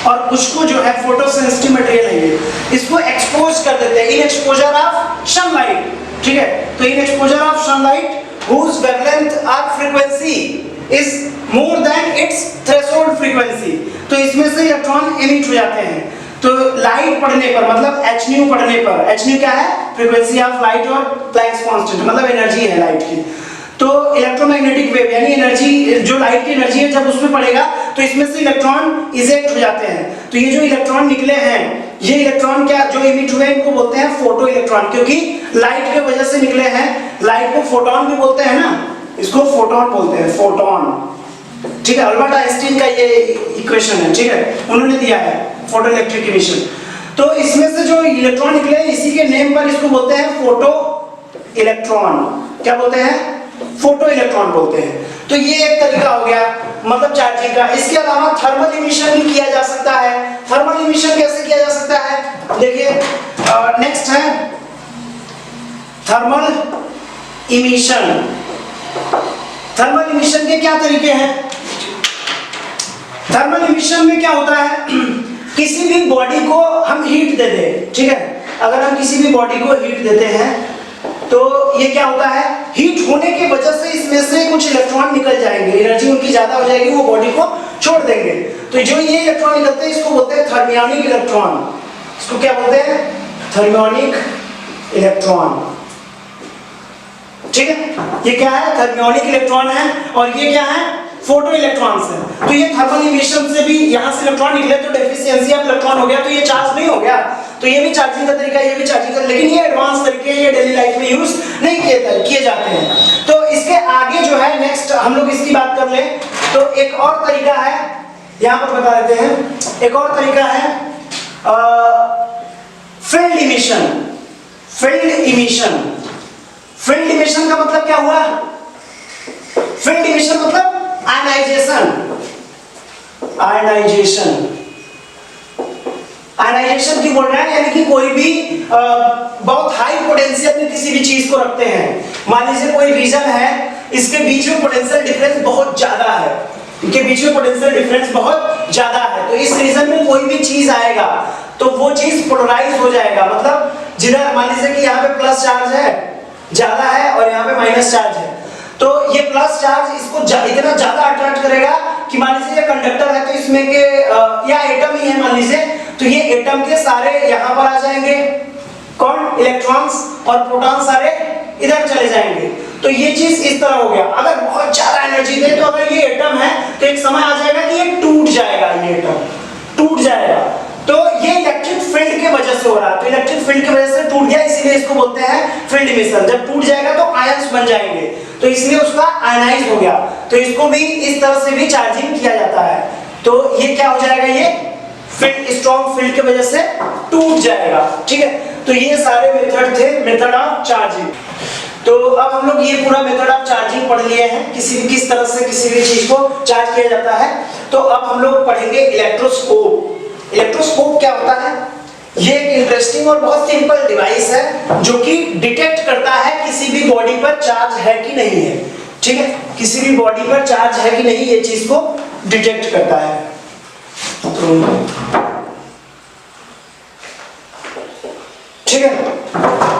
और उसको जो है फोटो सेंसिटिव मटेरियल है ये, इसको एक्सपोज कर देते हैं इन एक्सपोजर ऑफ सनलाइट, ठीक है। तो in exposure of sunlight whose wavelength or frequency is more than its threshold frequency, तो इसमें से इलेक्ट्रॉन एमिट हो जाते हैं। तो लाइट पढ़ने पर, मतलब hν पढ़ने पर, hν क्या है, फ्रीक्वेंसी ऑफ लाइट और प्लैंक्स कांस्टेंट, मतलब एनर्जी है लाइट की। तो इलेक्ट्रोमैग्नेटिक वेव यानी एनर्जी, जो लाइट की एनर्जी है, जब उसमें पड़ेगा तो इसमें से इलेक्ट्रॉन इजेक्ट हो जाते हैं। तो ये जो इलेक्ट्रॉन निकले हैं, ये इलेक्ट्रॉन क्या जो इमिट हुए इनको बोलते हैं फोटो इलेक्ट्रॉन, क्योंकि लाइट के वजह से निकले हैं। लाइट को फोटोन भी बोलते हैं ना, इसको फोटोन बोलते हैं, फोटोन, ठीक है। अल्बर्ट आइंस्टीन का ये इक्वेशन है, ठीक है, उन्होंने दिया है फोटो इलेक्ट्रिक इमिशन। तो इसमें से जो इलेक्ट्रॉन निकले इसी के नेम पर इसको बोलते हैं फोटो इलेक्ट्रॉन। क्या बोलते हैं, फोटो इलेक्ट्रॉन बोलते हैं। तो ये एक तरीका हो गया मतलब चार्जिंग का। इसके अलावा थर्मल इमिशन भी किया जा सकता है। थर्मल इमिशन कैसे किया जा सकता है, देखिए नेक्स्ट है थर्मल इमिशन। थर्मल इमिशन के क्या तरीके हैं? थर्मल इमिशन में क्या होता है, किसी भी बॉडी को हम हीट दे दें, ठीक है, अगर हम किसी भी बॉडी को हीट देते हैं तो ये क्या होता है, हीट होने की वजह से इसमें से कुछ इलेक्ट्रॉन निकल जाएंगे, एनर्जी उनकी ज्यादा हो जाएगी, वो बॉडी को छोड़ देंगे। तो जो ये इलेक्ट्रॉन निकलते हैं इसको बोलते हैं थर्मियोनिक इलेक्ट्रॉन। इसको क्या बोलते हैं? थर्मियोनिक इलेक्ट्रॉन, ठीक है। ये क्या है? थर्मियोनिक इलेक्ट्रॉन है। और ये क्या है? फोटो इलेक्ट्रॉन्स है। तो ये थर्मल इमिशन से भी यहाँ से इलेक्ट्रॉन निकले तो डेफिशिएंसी ऑफ इलेक्ट्रॉन हो गया, तो ये चार्ज नहीं हो गया, तो ये भी चार्जिंग का तरीका, ये भी चार्जिंग का, लेकिन ये एडवांस तरीके ये डेली लाइफ में यूज नहीं किए जाते हैं। तो इसके आगे जो है नेक्स्ट हम लोग इसकी बात कर ले तो एक और तरीका है, यहाँ पर बता देते हैं, एक और तरीका है field emission. Field emission, field emission का मतलब क्या हुआ? फील्ड इमिशन मतलब आयनाइजेशन। आयनाइजेशन, आयनाइजेशन क्यों बोल रहे हैं? यानी कि कोई भी बहुत हाई पोटेंशियल में किसी भी चीज को रखते हैं, मान लीजिए कोई रीजन है, इसके बीच में पोटेंशियल डिफरेंस बहुत ज्यादा है, इनके बीच में पोटेंशियल डिफरेंस बहुत ज्यादा है, तो इस रीजन में कोई भी चीज आएगा तो वो चीज पोलराइज हो जाएगा। मतलब जिधर मान लीजिए कि यहाँ पे प्लस चार्ज है ज्यादा है और यहाँ पे माइनस चार्ज है, तो ये प्लस चार्ज इसको इतना ज्यादा अट्रैक्ट करेगा कि मान लीजिए ये कंडक्टर है तो इसमें के या एटम ही है मान लीजिए, तो ये एटम के सारे यहाँ पर आ जाएंगे, कौन? इलेक्ट्रॉन्स, और प्रोटॉन सारे इधर चले जाएंगे। तो ये चीज इस तरह हो गया। अगर बहुत ज्यादा एनर्जी दे तो अगर ये एटम है तो एक समय आ जाएगा कि ये टूट जाएगा, ये एटम टूट जाएगा। तो ये इलेक्ट्रिक फील्ड के वजह से हो रहा है, तो इलेक्ट्रिक फील्ड की वजह से टूट गया, इसीलिए इसको बोलते हैं फील्ड इमिशन। जब टूट जाएगा तो आयंस बन जाएंगे, तो इसलिए उसका आयनाइज हो गया, तो इसको भी इस तरह से भी चार्जिंग किया जाता है। तो ये क्या हो जाएगा? ये फील्ड, स्ट्रॉन्ग फील्ड की वजह से टूट जाएगा, ठीक है। तो ये सारे मेथड थे, मेथड ऑफ चार्जिंग। तो अब हम लोग ये पूरा मेथड ऑफ चार्जिंग पढ़ लिए हैं, किस तरह से किसी भी चीज को चार्ज किया जाता है। तो अब हम लोग पढ़ेंगे इलेक्ट्रोस्कोप। इलेक्ट्रोस्कोप क्या होता है? ये एक इंटरेस्टिंग और बहुत सिंपल डिवाइस है जो कि डिटेक्ट करता है किसी भी बॉडी पर चार्ज है कि नहीं है, ठीक है, किसी भी बॉडी पर चार्ज है कि नहीं, ये चीज को डिटेक्ट करता है। ठीक है,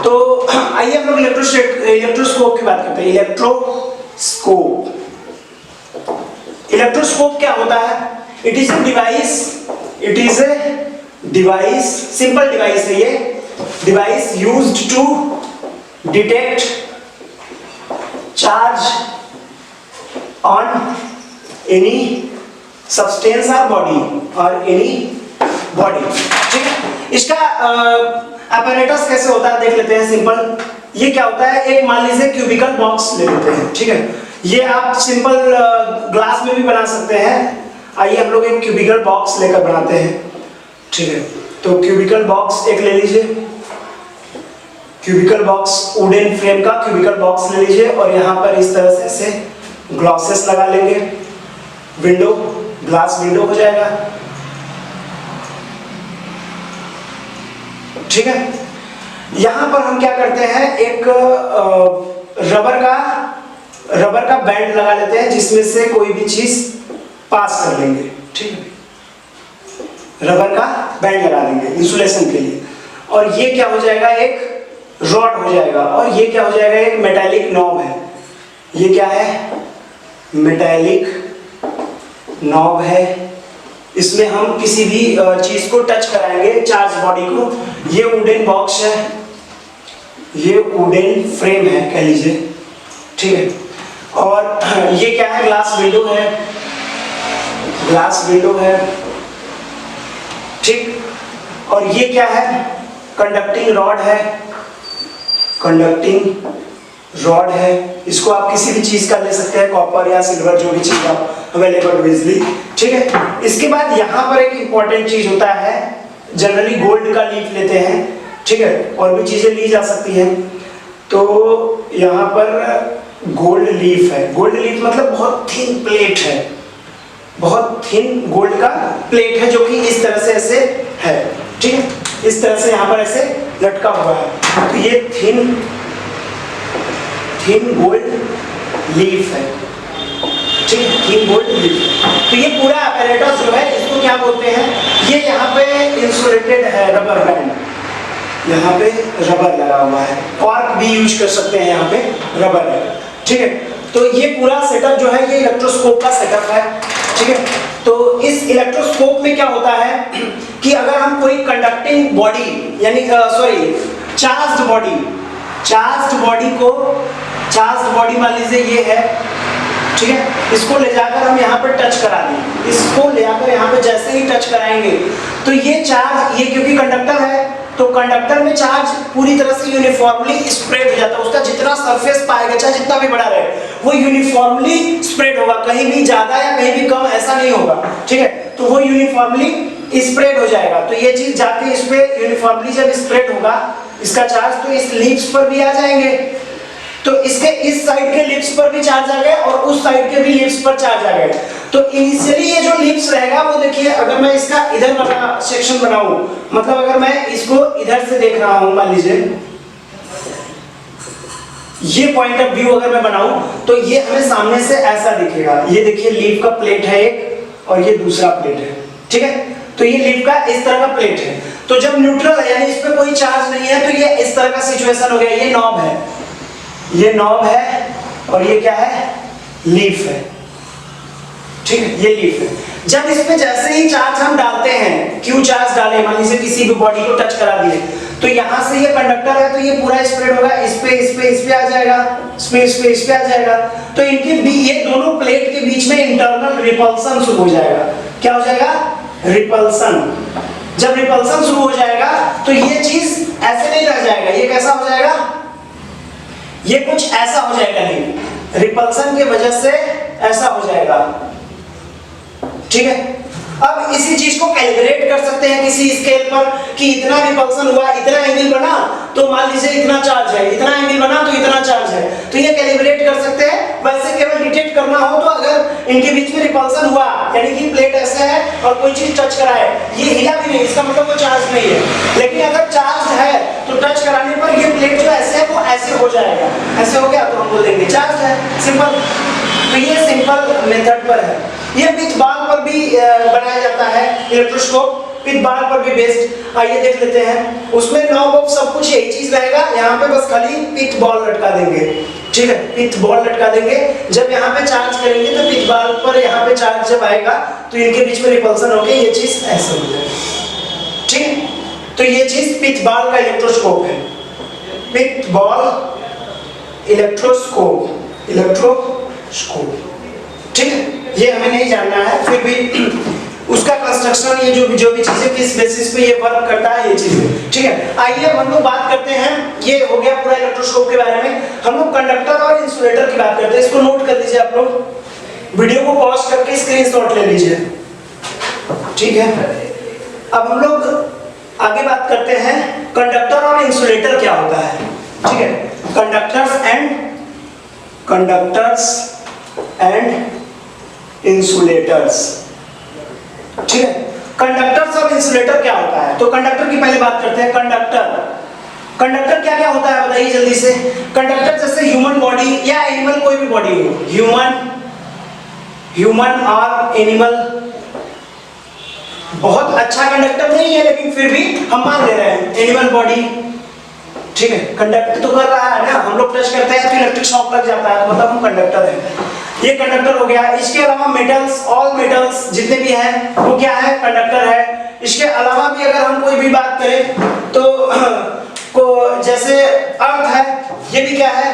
तो आइए हम लोग इलेक्ट्रोस्कोप की बात करते हैं। इलेक्ट्रोस्कोप, इलेक्ट्रोस्कोप क्या होता है? It is a device, simple device है ये, device used to detect charge on any substance और एनी बॉडी, ठीक है। इसका apparatus कैसे होता है देख लेते हैं, सिंपल। ये क्या होता है? एक मान लीजिए क्यूबिकल बॉक्स ले लेते हैं, ठीक है, ये आप सिंपल ग्लास में भी बना सकते हैं। आइए हम लोग एक क्यूबिकल बॉक्स लेकर बनाते हैं, ठीक है। तो क्यूबिकल बॉक्स एक ले लीजिए, क्यूबिकल बॉक्स, वुडन फ्रेम का क्यूबिकल बॉक्स ले लीजिए और यहाँ पर इस तरह से ग्लासेस लगा लेंगे, विंडो, ग्लास विंडो हो जाएगा, ठीक है। यहां पर हम क्या करते हैं, एक रबर का बैंड लगा लेते हैं जिसमें से कोई भी चीज पास कर लेंगे, ठीक है, रबर का बैंड लगा देंगे इंसुलेशन के लिए। और ये क्या हो जाएगा? एक रॉड हो जाएगा, और ये क्या हो जाएगा? एक मेटालिक नॉब है। ये क्या है? मेटालिक नॉब है। इसमें हम किसी भी चीज को टच कराएंगे, चार्ज बॉडी को। ये वुडन बॉक्स है, ये वुडन फ्रेम है कह लीजिए, ठीक है। और ये क्या है? ग्लास विंडो है, ग्लास विंडो है, ठीक। और ये क्या है? कंडक्टिंग रॉड है, कंडक्टिंग रॉड है। इसको आप किसी भी चीज का ले सकते हैं, कॉपर या सिल्वर, जो भी चीज आप अवेलेबल इजिली, ठीक है। इसके बाद यहाँ पर एक इंपॉर्टेंट चीज होता है, जनरली गोल्ड का लीफ लेते हैं, ठीक है, और भी चीजें ली जा सकती हैं। तो यहाँ पर गोल्ड लीफ है। गोल्ड लीफ मतलब बहुत थिन प्लेट है, बहुत थिन गोल्ड का प्लेट है जो कि इस तरह से ऐसे है, ठीक है, इस तरह से यहाँ पर ऐसे लटका हुआ है। तो ये थिन गोल्ड लीफ है, ठीक है, 3 वोल्ट लीफ। तो ये पूरा apparatus जो है इसको क्या बोलते हैं, ये यहाँ पे इंसुलेटेड है रबर बैंड, यहाँ पे रबर लगा हुआ है, कॉर्क भी यूज कर सकते हैं, यहाँ पे रबर है, ठीक है। तो ये पूरा सेटअप जो है ये इलेक्ट्रोस्कोप का सेटअप है, ठीक है। तो इस इलेक्ट्रोस्कोप में क्या होता है कि अगर हम कोई कंडक्टिंग बॉडी यानी चार्ज्ड बॉडी मान लीजिए ये है, ठीक है, इसको ले जाकर हम यहाँ पर टच करा दें, इसको ले जाकर यहाँ पे जैसे ही टच कराएंगे तो ये चार्ज, ये क्योंकि कंडक्टर है तो कंडक्टर में चार्ज पूरी तरह से यूनिफॉर्मली स्प्रेड हो जाता है, उसका जितना सरफेस पाएगा चाहे जितना भी बड़ा रहे वो यूनिफॉर्मली स्प्रेड होगा, कहीं भी ज्यादा या कहीं भी कम ऐसा नहीं होगा, ठीक है। तो वो यूनिफॉर्मली स्प्रेड हो जाएगा, तो ये चीज जाके इस पे यूनिफॉर्मली जब स्प्रेड होगा इसका चार्ज तो इस लीव्स पर भी आ जाएंगे, तो इसके इस साइड के लिप्स पर भी चार्ज आ गए और उस साइड के भी लिप्स पर चार्ज आ गए। तो इनिशियली ये जो लिप्स रहेगा वो देखिए, अगर मैं इसका इधर वाला सेक्शन बनाऊं, मतलब अगर मैं इसको इधर से देख रहा हूं, मान लीजिए ये पॉइंट ऑफ व्यू अगर मैं बनाऊं तो ये हमें सामने से ऐसा दिखेगा, ये देखिए लीफ का प्लेट है एक और ये दूसरा प्लेट है, ठीक है। तो ये लीफ का इस तरह का प्लेट है, तो जब न्यूट्रल है यानी इस पे कोई चार्ज नहीं है तो ये इस तरह का सिचुएशन हो गया, ये नॉब है, ये नॉब है और ये क्या है, लीफ है, ठीक है, ये लीफ है। जब इसमें जैसे ही चार्ज हम डालते हैं, क्यू चार्ज डाले, मान लीजिए किसी भी बॉडी को टच करा दिए, तो यहाँ से ये कंडक्टर है तो ये पूरा स्प्रेड होगा, इस पे आ जाएगा, इस पे आ जाएगा, तो इनके ये दोनों प्लेट के बीच में इंटरनल रिपल्सन शुरू हो जाएगा। क्या हो जाएगा, रिपल्सन। जब रिपल्सन शुरू हो जाएगा तो ये चीज ऐसे नहीं रह जाएगा, ये कैसा हो जाएगा, ये कुछ ऐसा हो जाएगा, नहीं, रिपल्सन की वजह से ऐसा हो जाएगा, ठीक है। अब इसी चीज को कैलकुलेट कर सकते हैं किसी स्केल पर कि इतना रिपल्सन हुआ, इतना एंगल बना तो मान लीजिए इतना चार्ज है, इतना एंगल बना तो इतना चार्ज है, तो ये कैलकुलेट कर सकते हैं। वैसे केवल डिटेक्ट करना हो तो अगर इनके बीच में रिपल्सन हुआ यानी कि प्लेट ऐसे है और कोई चीज टच कराए, ये हिला भी नहीं, इसका मतलब वो चार्ज नहीं है। लेकिन अगर चार्ज है तो टच कराने पर ये प्लेट जो ऐसे है वो ऐसे हो जाएगा, ऐसे हो गया तो हम बोल देंगे चार्ज है, सिंपल। तो ये सिंपल मेथड पर है। ये पिच बाल पर भी बनाया जाता है इलेक्ट्रोस्कोप, पिच बाल पर भी बेस्ड। आइए देख लेते हैं, उसमें नॉब ऑफ सब कुछ यही चीज रहेगा, यहाँ पे बस खाली पिच बॉल लटका देंगे, ठीक है, पिच बॉल लटका देंगे। जब यहाँ पे चार्ज करेंगे तो पिच बॉल पर यहाँ पे चार्ज जब आएगा तो इनके बीच में रिपल्सन होके ये चीज ऐसे हो जाएगी, ठीक है। तो ये चीज पिच बॉल का इलेक्ट्रोस्कोप है, पिच बॉल इलेक्ट्रोस्कोप, ठीक है। ये हमें नहीं जानना है, फिर भी उसका कंस्ट्रक्शन, ये जो भी चीजें किस बेसिस पे ये वर्क करता है, ये चीजें, ठीक है। आइए हम लोग बात करते हैं, ये हो गया पूरा इलेक्ट्रोस्कोप के बारे में। हम लोग कंडक्टर और इंसुलेटर की बात करते हैं, इसको नोट कर लीजिए आप लोग, वीडियो को पॉज करके स्क्रीनशॉट ले लीजिए, ठीक है। अब हम लोग आगे बात करते हैं कंडक्टर और इंसुलेटर क्या होता है, ठीक है। कंडक्टर्स एंड इंसुलेटर्स, ठीक है। कंडक्टर्स और इंसुलेटर क्या होता है, तो कंडक्टर की पहले बात करते हैं। कंडक्टर क्या क्या होता है बताइए जल्दी से। कंडक्टर जैसे ह्यूमन बॉडी या एनिमल, कोई भी बॉडी हो, ह्यूमन और एनिमल, बहुत अच्छा कंडक्टर नहीं है लेकिन फिर भी हम मान ले रहे हैं एनिमल बॉडी, ठीक है। कंडक्ट तो कर रहा है ना, हम लोग टच करते हैं तो इलेक्ट्रिक शॉक लग जाता है, मतलब हम कंडक्टर हैं, ये कंडक्टर हो गया। इसके अलावा मेटल्स, ऑल मेटल्स जितने भी हैं वो क्या है, कंडक्टर है। इसके अलावा भी अगर हम कोई भी बात करें तो जैसे अर्थ है, ये भी क्या है,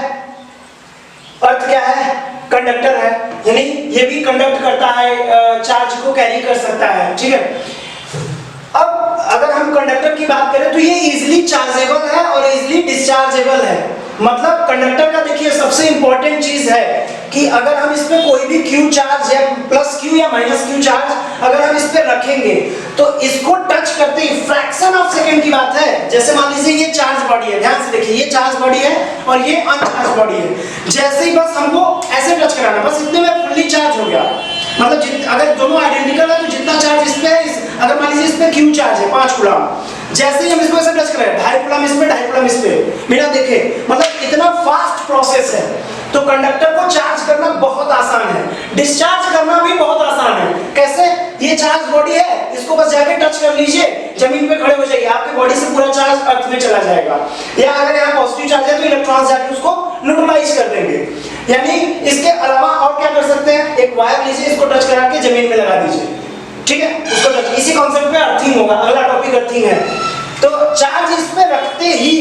अर्थ क्या है, कंडक्टर है, यानी ये भी कंडक्ट करता है, चार्ज को कैरी कर सकता है, ठीक है। अब अगर हम कंडक्टर की बात करें तो ये इजीली चार्जेबल है और इजीली डिस्चार्जेबल है। मतलब कंडक्टर का देखिए सबसे इंपॉर्टेंट चीज है कि अगर हम इस पे कोई भी क्यू चार्ज या प्लस क्यू या माइनस क्यू चार्ज अगर हम इस पे रखेंगे तो इसको टच करते ही फ्रैक्शन ऑफ सेकंड की बात है, जैसे मान लीजिए ये चार्ज बॉडी है, ध्यान से देखिए, ये चार्ज बॉडी है और ये अनचार्ज बॉडी है। जैसे ही बस हमको ऐसे टच कराना, बस इतने में फुल्ली चार्ज हो गया। मतलब अगर दोनों आइडेंटिकल है तो जितना चार्ज इस पे है, अगर मान लीजिए इस पे क्यू चार्ज है 5 कूलम, जैसे ही हम इसको ऐसे टच करें 2.5 कूलम इस पे 2.5 कूलम इस पे, बिना देखे, मतलब इतना फास्ट प्रोसेस है। तो कंडक्टर को चार्ज करना बहुत आसान है, डिस्चार्ज करना भी बहुत आसान है। कैसे? ये चार्ज बॉडी है, इसको बस जाके टच कर लीजिए, जमीन पे खड़े हो जाइए, आपकी बॉडी से पूरा चार्ज अर्थ में चला जाएगा। या अगर यहाँ पॉजिटिव चार्ज है तो इलेक्ट्रॉन्स जाके उसको न्यूट्रलाइज कर देंगे। यानी इसके अलावा और क्या कर सकते हैं, एक वायर लीजिए, इसको टच करा के जमीन में लगा दीजिए, ठीक है, उसको टच, इसी कॉन्सेप्ट पे अर्थिंग होगा। अगला टॉपिक अर्थिंग है। तो चार्ज इस पे रखते ही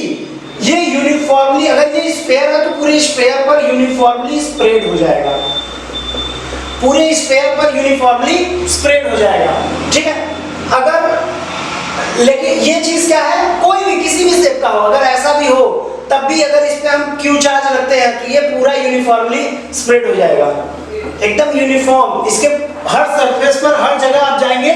ये यूनिफॉर्मली, अगर ये स्फीयर है तो पूरे स्फीयर पर यूनिफॉर्मली स्प्रेड हो जाएगा, पूरे स्फीयर पर यूनिफॉर्मली स्प्रेड हो जाएगा, ठीक है। अगर लेकिन ये चीज क्या है, कोई भी किसी भी शेप का हो, अगर ऐसा भी हो तब भी अगर इस पे हम क्यू चार्ज रखते हैं तो ये पूरा यूनिफॉर्मली स्प्रेड हो जाएगा, एकदम यूनिफॉर्म। इसके हर सरफेस पर हर जगह आप जाएंगे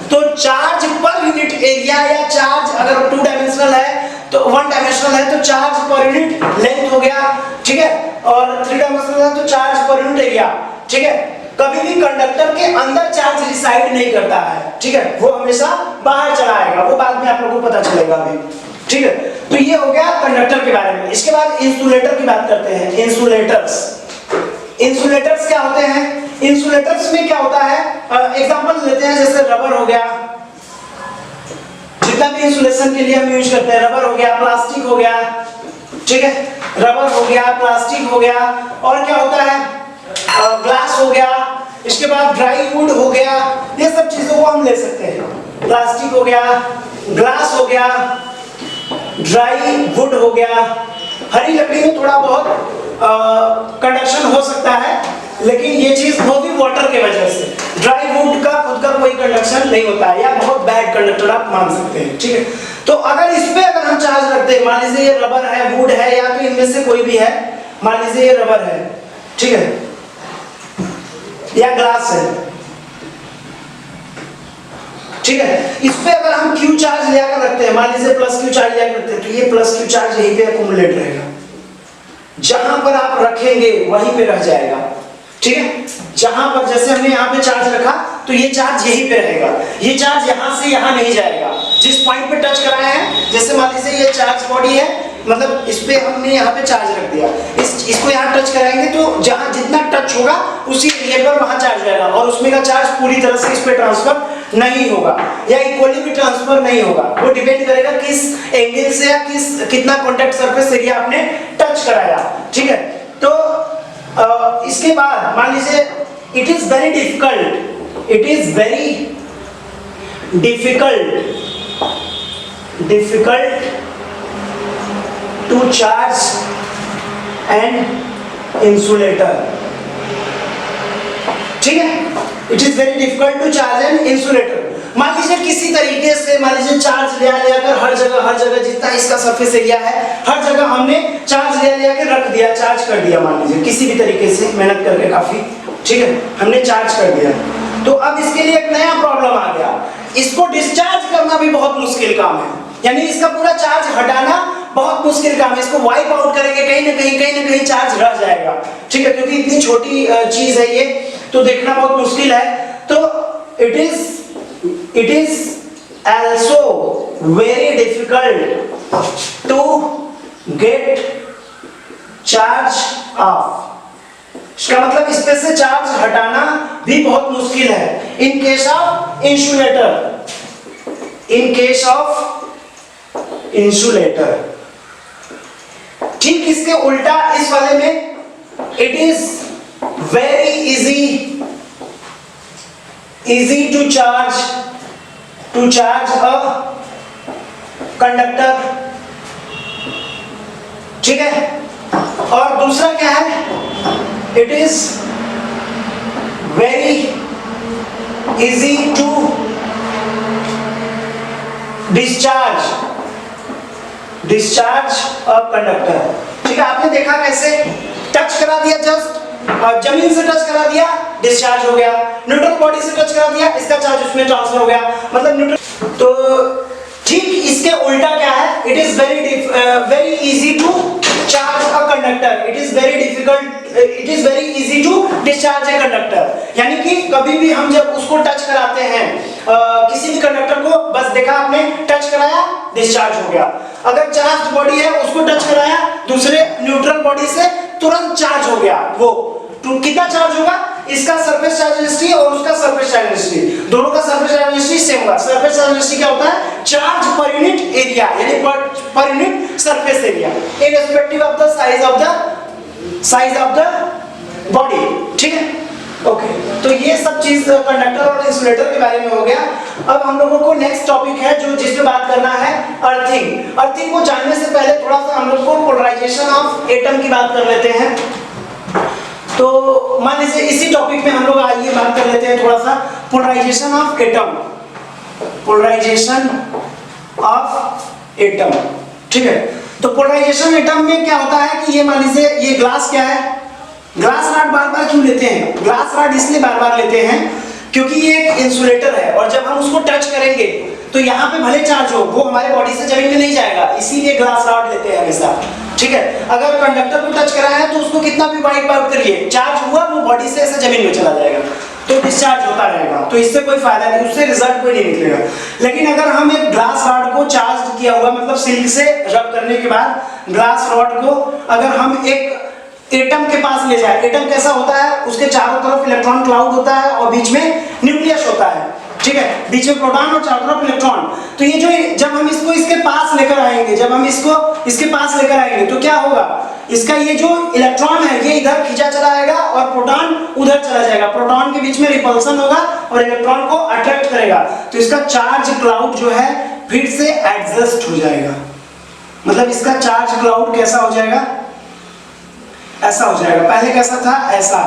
तो चार्ज पर यूनिट एरिया, या चार्ज अगर 2 डायमेंशनल है तो 1 डायमेंशनल है तो चार्ज पर यूनिट लेंथ हो गया, ठीक है, और 3 डायमेंशनल है तो चार्ज पर यूनिट एरिया, ठीक है। कभी भी कंडक्टर के अंदर चार्ज रिसाइड नहीं करता है, ठीक है, वो हमेशा बाहर चला आएगा, वो बाद में आप लोगों को पता चलेगा अभी, ठीक है। तो ये हो गया कंडक्टर के बारे में। इसके बाद इंसुलेटर की बात करते हैं। इंसुलेटर्स, इंसुलेटर्स क्या होते हैं? इंसुलेटर्स में क्या होता है, एग्जांपल लेते हैं, जैसे रबर हो गया, जितना भी इंसुलेशन के लिए हम यूज करते हैं, रबर हो गया, प्लास्टिक हो गया, ठीक है, रबर हो गया, प्लास्टिक हो गया, और क्या होता है, ग्लास हो गया, इसके बाद ड्राई वुड हो गया, ये सब चीजों को हम ले सकते हैं। प्लास्टिक हो गया, ग्लास हो गया, ड्राई वुड हो गया। हरी लकड़ी में थोड़ा बहुत कंडक्शन हो सकता है, लेकिन ये चीज वो भी वाटर के वजह से। ड्राई वुड का खुद का कोई कंडक्शन नहीं होता है, या बहुत बैड कंडक्टर आप मान सकते हैं, ठीक है। तो अगर इस पे अगर हम चार्ज रखते हैं, मान लीजिए ये रबर है, वुड है, या तो इनमें से कोई भी है, मान लीजिए ये रबर है, ठीक है, या ग्लास है, ठीक है, इस पे अगर हम क्यू चार्ज लेकर रखते हैं, मान लीजिए प्लस क्यू चार्ज लेकर रखते हैं, तो ये प्लस क्यू चार्ज यहीं पे एक्युमुलेट रहेगा, जहां पर आप रखेंगे वहीं पे रह जाएगा, ठीक है। जहां पर जैसे हमने यहाँ पे चार्ज रखा तो ये चार्ज यहीं पे रहेगा, ये चार्ज यहाँ से यहाँ नहीं जाएगा। जिस पॉइंट पे टच कराए हैं, जैसे मान लीजिए ये चार्ज बॉडी है, मतलब इस पे हमने यहाँ पे चार्ज रख दिया, इसको यहाँ टच कराएंगे तो जहाँ जितना टच होगा उसी एरिया पर वहाँ चार्ज रहेगा, और उसमें का चार्ज पूरी तरह से इस पे ट्रांसफर नहीं होगा, या इक्वली भी ट्रांसफर नहीं होगा। वो डिपेंड करेगा किस एंगल से या कितना कॉन्टैक्ट सरफेस एरिया आपने टच कराया, ठीक है। तो इसके बाद मान लीजिए it is very difficult, it is very difficult to charge an insulator, ठीक है, it is very difficult to charge an insulator. मान लीजिए किसी तरीके से, मान लीजिए चार्ज ले कर हर जगह जितना इसका सरफेस एरिया है, हर जगह हमने चार्ज ले के रख दिया, चार्ज कर दिया, मान लीजिए किसी भी तरीके से मेहनत करके काफी, ठीक है, हमने चार्ज कर दिया। तो अब इसके लिए एक नया प्रॉब्लम आ गया, इसको डिस्चार्ज करना भी बहुत मुश्किल काम है, यानी इसका पूरा चार्ज हटाना बहुत मुश्किल काम है। इसको वाइप आउट करेंगे कहीं ना कहीं चार्ज रह जाएगा, ठीक है, क्योंकि इतनी छोटी चीज है ये, तो देखना बहुत मुश्किल है। तो it is also very difficult to get charge off। इसका मतलब इस पे से चार्ज हटाना भी बहुत मुश्किल है। In case of insulator, in case of insulator, ठीक इसके उल्टा इस वाले में it is very easy to charge a conductor, ठीक है। और दूसरा क्या है, it is very easy to discharge a conductor, ठीक है। आपने देखा कैसे टच करा दिया, जस्ट जमीन से टच करा दिया, डिस्चार्ज हो गया, न्यूट्रल बॉडी से टच करा दिया, इसका चार्ज उसमें ट्रांसफर हो गया, मतलब न्यूट्रल। तो ठीक इसके उल्टा क्या है, it is very easy to charge a conductor, it is very easy to discharge a conductor. यानी कि कभी भी हम जब उसको टच कराते हैं किसी भी कंडक्टर को, बस देखा आपने टच कराया, डिस्चार्ज हो गया। अगर चार्ज बॉडी है उसको टच कराया दूसरे न्यूट्रल बॉडी से, तुरंत चार्ज हो गया वो। तो कितना चार्ज होगा, इसका सरफेस चार्ज डेंसिटी और उसका सरफेस चार्ज डेंसिटी, दोनों का सरफेस चार्ज डेंसिटी सेम होगा। सरफेस चार्ज डेंसिटी क्या होता है, चार्ज पर यूनिट एरिया, यानी per unit surface area irrespective of the size of the body. ठीक है, ओके। तो ये सब चीज कंडक्टर और इंसुलेटर के बारे में हो गया। अब हम लोगों को नेक्स्ट टॉपिक है जो जिसपे बात करना है, अर्थिंग। अर्थिंग को जानने से पहले थोड़ा सा हम लोग को पोलराइजेशन ऑफ एटम की बात कर लेते हैं। तो मान लीजिए इसी टॉपिक में हम लोग आइए बात कर लेते हैं थोड़ा सा polarization of atom. Polarization of atom, ठीक है। तो पोलराइजेशन एटम में क्या होता है कि ये मान लीजिए ये ग्लास क्या है, ग्लास रॉड बार बार क्यों लेते हैं, ग्लास रॉड इसलिए बार बार लेते हैं क्योंकि ये एक इंसुलेटर है और जब हम उसको टच करेंगे तो यहाँ पे भले चार्ज हो वो हमारे बॉडी से जमीन में नहीं जाएगा, इसीलिए ग्लास रॉड लेते हैं हमेशा। ठीक है, अगर कंडक्टर को टच कराया है तो उसको कितना भी वाइट बाउट करिए, चार्ज हुआ वो बॉडी से ऐसे जमीन में चला जाएगा, तो डिस्चार्ज होता रहेगा, तो इससे कोई फायदा नहीं, उससे रिजल्ट कोई नहीं निकलेगा। लेकिन अगर हम एक ग्लास रॉड को चार्ज किया हुआ मतलब सिल्क से रब करने के बाद ग्लास रॉड को अगर हम एक एटम के पास ले जाए, एटम कैसा होता है, उसके चारों तरफ इलेक्ट्रॉन क्लाउड होता है और बीच में न्यूक्लियस होता है। ठीक है, बीच में प्रोटॉन और चारों तरफ इलेक्ट्रॉन। तो ये जो जब हम इसको इसके पास लेकर आएंगे, जब हम इसको इसके पास लेकर आएंगे तो क्या होगा, इसका ये जो इलेक्ट्रॉन है ये इधर खींचा चला आएगा और प्रोटॉन उधर चला जाएगा, प्रोटॉन के बीच में रिपल्सन होगा और इलेक्ट्रॉन को अट्रैक्ट करेगा, तो इसका चार्ज क्लाउड जो है फिर से एडजस्ट हो जाएगा। मतलब इसका चार्ज क्लाउड कैसा हो जाएगा, ऐसा हो जाएगा। पहले कैसा था, ऐसा,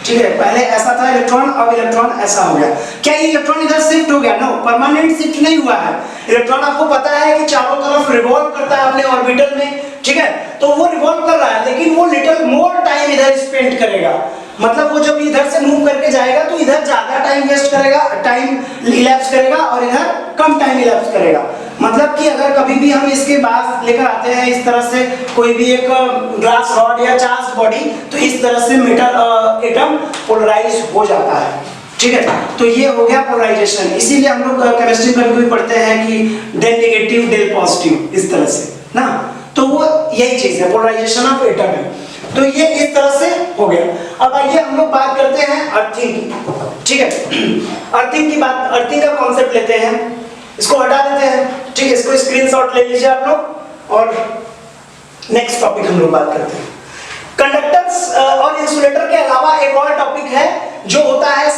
ठीक है, पहले ऐसा था इलेक्ट्रॉन, अब इलेक्ट्रॉन ऐसा हो गया। क्या ये इलेक्ट्रॉन इधर शिफ्ट हो गया? नो, परमानेंट शिफ्ट नहीं हुआ है। इलेक्ट्रॉन आपको पता है कि चारों तरफ रिवॉल्व करता है अपने ऑर्बिटल में, ठीक है, तो वो रिवॉल्व कर रहा है लेकिन वो लिटिल मोर टाइम इधर स्पेंड करेगा। मतलब वो जब इधर से मूव करके जाएगा तो इधर ज्यादा टाइम वेस्ट करेगा, टाइम इलैप्स करेगा और इधर कम टाइम इलैप्स करेगा। मतलब कि अगर कभी भी हम इसके बाद लेकर आते हैं इस तरह से कोई भी एक ग्लास रॉड या चार्ज बॉडी, तो इस तरह से मेटल एटम पोलराइज हो जाता है। ठीक है, तो ये हो गया पोलराइजेशन। इसीलिए हम लोग केमिस्ट्री में भी पढ़ते हैं कि डेल नेगेटिव डेल पॉजिटिव, इस तरह से ना, तो वो यही चीज है, पोलराइजेशन ऑफ एटम है। तो ये इस तरह से हो गया। अब आइए हम लोग बात करते हैं अर्थिंग की। ठीक है, अर्थिंग की बात, अर्थिंग का कॉन्सेप्ट लेते हैं, इसको हटा देते हैं। ठीक है, इसको स्क्रीनशॉट ले लीजिए आप लोग और नेक्स्ट टॉपिक हम लोग बात करते हैं। कंडक्टर्स और इंसुलेटर के अलावा एक और टॉपिक है जो होता है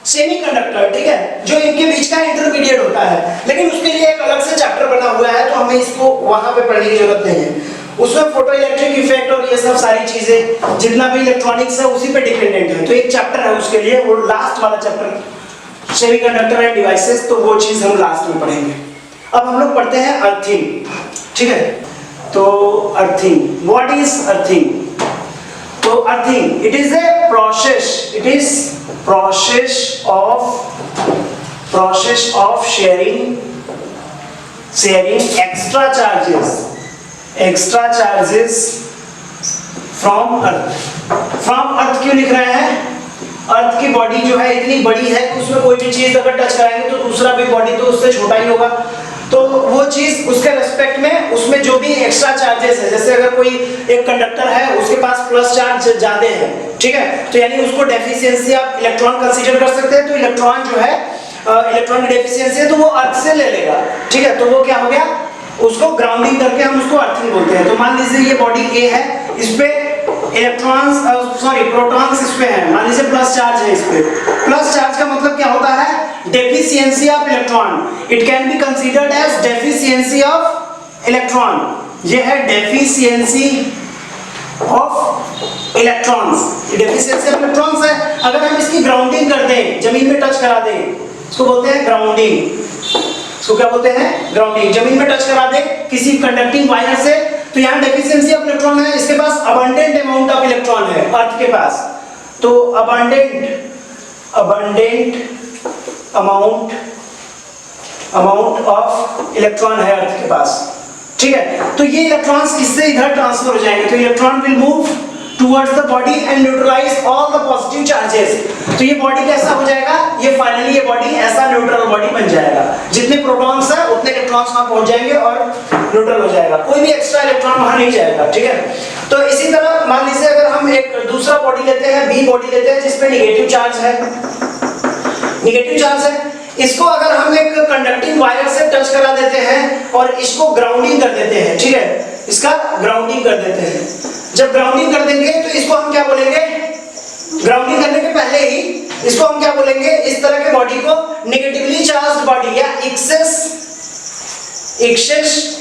सेमीकंडक्टर। ठीक है, जो इनके बीच का इंटरमीडिएट होता है, लेकिन उसके लिए एक अलग से चैप्टर बना हुआ है तो हमें इसको वहां पे पढ़ने की जरूरत नहीं है। उसमें फोटो इलेक्ट्रिक इफेक्ट और ये सब सारी चीजें जितना भी इलेक्ट्रॉनिक्स है उसी पे डिपेंडेंट है, तो एक चैप्टर है उसके लिए, वो लास्ट वाला चैप्टर सेमीकंडक्टर एंड डिवाइसेस, तो वो चीज हम लास्ट में पढ़ेंगे। अब हम लोग पढ़ते हैं अर्थिंग। ठीक है, तो अर्थिंग, व्हाट इज अर्थिंग? तो earthing it is a process, it is process of sharing extra charges from earth क्यों लिख रहे हैं? अर्थ की बॉडी जो है इतनी बड़ी है कि उसमें कोई भी चीज अगर टच कराएंगे तो दूसरा भी बॉडी तो उससे छोटा ही होगा, तो वो चीज उसके रेस्पेक्ट में उसमें जो भी एक्स्ट्रा चार्जेस है, जैसे अगर कोई एक कंडक्टर है उसके पास प्लस चार्ज ज्यादा है, ठीक है, तो यानी उसको डेफिशिएंसी आप इलेक्ट्रॉन कंसीडर कर सकते हैं। तो इलेक्ट्रॉन जो है इलेक्ट्रॉन की डेफिशिएंसी है तो वो अर्थ से ले लेगा। ठीक है, तो वो क्या हो गया, उसको ग्राउंडिंग करके हम उसको अर्थिंग बोलते हैं। तो मान लीजिए ये बॉडी ए है, इस पे प्रोटॉन्स इस पे हैं, मान लीजिए प्लस चार्ज है इस पे। प्लस चार्ज का मतलब क्या होता है, deficiency of electron. It can be considered as deficiency of electron. ये है डेफिशिएंसी ऑफ इलेक्ट्रॉन्स, ये डेफिशिएंसी ऑफ इलेक्ट्रॉन्स है। अगर हम इसकी ग्राउंडिंग कर दें, जमीन में टच करा दें, इसको बोलते हैं ग्राउंडिंग। इसको क्या बोलते हैं, ग्राउंडिंग। जमीन में टच करा दे किसी कंडक्टिंग वायर से, तो यहाँ डेफिशिएंसी ऑफ इलेक्ट्रॉन है, इसके पास अबंडेंट अमाउंट ऑफ इलेक्ट्रॉन है अर्थ के पास, तो अबंडेंट अमाउंट ऑफ इलेक्ट्रॉन है अर्थ के पास। ठीक है, तो ये इलेक्ट्रॉन्स किससे इधर ट्रांसफर हो जाएंगे, तो electron will move towards the body and neutralize all the positive charges. तो ये बॉडी कैसा हो जाएगा, ये फाइनली ये बॉडी ऐसा न्यूट्रल बॉडी बन जाएगा, जितने प्रोटॉन्स है उतने इलेक्ट्रॉन्स वहां पहुंच जाएंगे और न्यूट्रल हो जाएगा, कोई भी एक्स्ट्रा इलेक्ट्रॉन वहां नहीं जाएगा, ठीक है। तो इसी तरह मान लीजिए अगर हम एक दूसरा बॉडी लेते हैं, बी बॉडी लेते हैं जिसपे नेगेटिव चार्ज है, इसको अगर हम एक कंडक्टिंग वायर से टच करा देते हैं और इसको ग्राउंडिंग कर देते हैं, ठीक है, इसका ग्राउंडिंग कर देते हैं। जब ग्राउंडिंग कर देंगे तो इसको हम क्या बोलेंगे, ग्राउंडिंग करने के पहले ही इसको हम क्या बोलेंगे, इस तरह के बॉडी को नेगेटिवली चार्ज्ड बॉडी या एक्सेस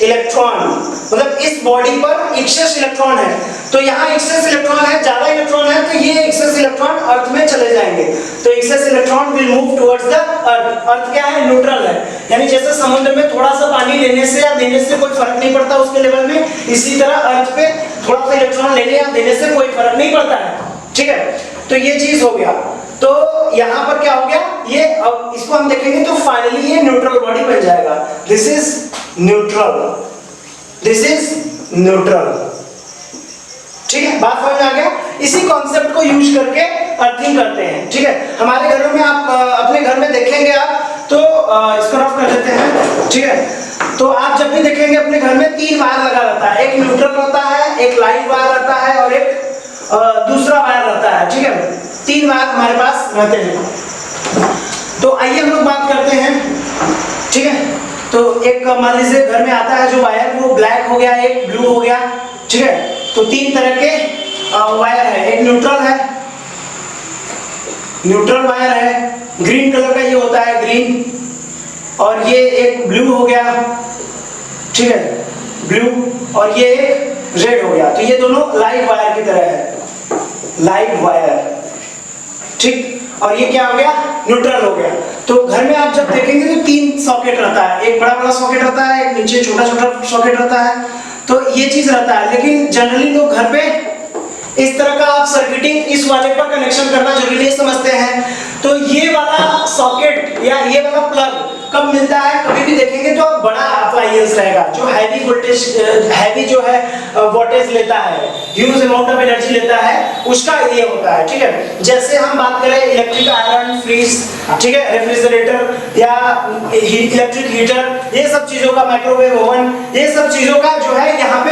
इलेक्ट्रॉन, मतलब इस बॉडी पर एक्सेस इलेक्ट्रॉन है, तो यहाँ एक्सेस इलेक्ट्रॉन है, ज्यादा इलेक्ट्रॉन है, तो ये एक्सेस इलेक्ट्रॉन अर्थ में चले जाएंगे, तो excess electron will move towards the earth. Earth क्या है, न्यूट्रल है, यानी जैसे समुद्र में थोड़ा सा पानी लेने से या देने से कोई फर्क नहीं पड़ता उसके लेवल में, इसी तरह अर्थ पे थोड़ा सा इलेक्ट्रॉन लेने या देने से कोई फर्क नहीं पड़ता है, ठीक है। तो ये चीज हो गया, तो यहाँ पर क्या हो गया, ये अब इसको हम देखेंगे तो फाइनली ये न्यूट्रल बॉडी बन जाएगा। This is neutral, this is neutral, ठीक है, बात समझ आ गया। इसी कॉन्सेप्ट को यूज करके अर्थिंग करते हैं, ठीक है। हमारे घरों में आप अपने घर में देखेंगे आप तो इसको रफ कर देते हैं, ठीक है। तो आप जब भी देखेंगे अपने घर में 3 वायर लगा रहता है, एक न्यूट्रल रहता है, एक लाइट वायर रहता है और एक दूसरा वायर रहता है, ठीक है। 3 वायर हमारे पास रहते हैं। तो आइए हम लोग बात करते हैं, ठीक है। तो एक मान लीजिए घर में आता है जो वायर, वो ब्लैक हो गया, एक ब्लू हो गया, ठीक है। तो 3 तरह के वायर है, एक न्यूट्रल है, न्यूट्रल वायर है, ग्रीन कलर का ये होता है ग्रीन, और ये एक ब्लू हो गया, ठीक है, ब्लू, और ये एक रेड हो गया। तो ये दोनों लाइव वायर की तरह है, लाइव वायर, ठीक। और ये क्या हो गया, न्यूट्रल हो गया। तो घर में आप जब देखेंगे तो 3 सॉकेट रहता है, एक बड़ा बड़ा सॉकेट रहता है, एक नीचे छोटा छोटा सॉकेट रहता है, तो ये चीज रहता है। लेकिन जनरली लोग घर पे इस तरह का आप सर्किटिंग इस वाले पर कनेक्शन करना जरूरी नहीं समझते हैं। तो ये वाला सॉकेट या ये वाला प्लग कब मिलता है, कभी भी देखेंगे तो बड़ा अप्लायंस रहेगा जो हैवी वोल्टेज, हैवी जो है वोल्टेज लेता है, ह्यूज अमाउंट ऑफ एनर्जी लेता है, उसका ये होता है, ठीक है। जैसे हम बात करें इलेक्ट्रिक आयरन, फ्रीज, ठीक है, रेफ्रिजरेटर या इलेक्ट्रिक हीटर, ये सब चीजों का, माइक्रोवेव ओवन, ये सब चीजों का जो है यहाँ पे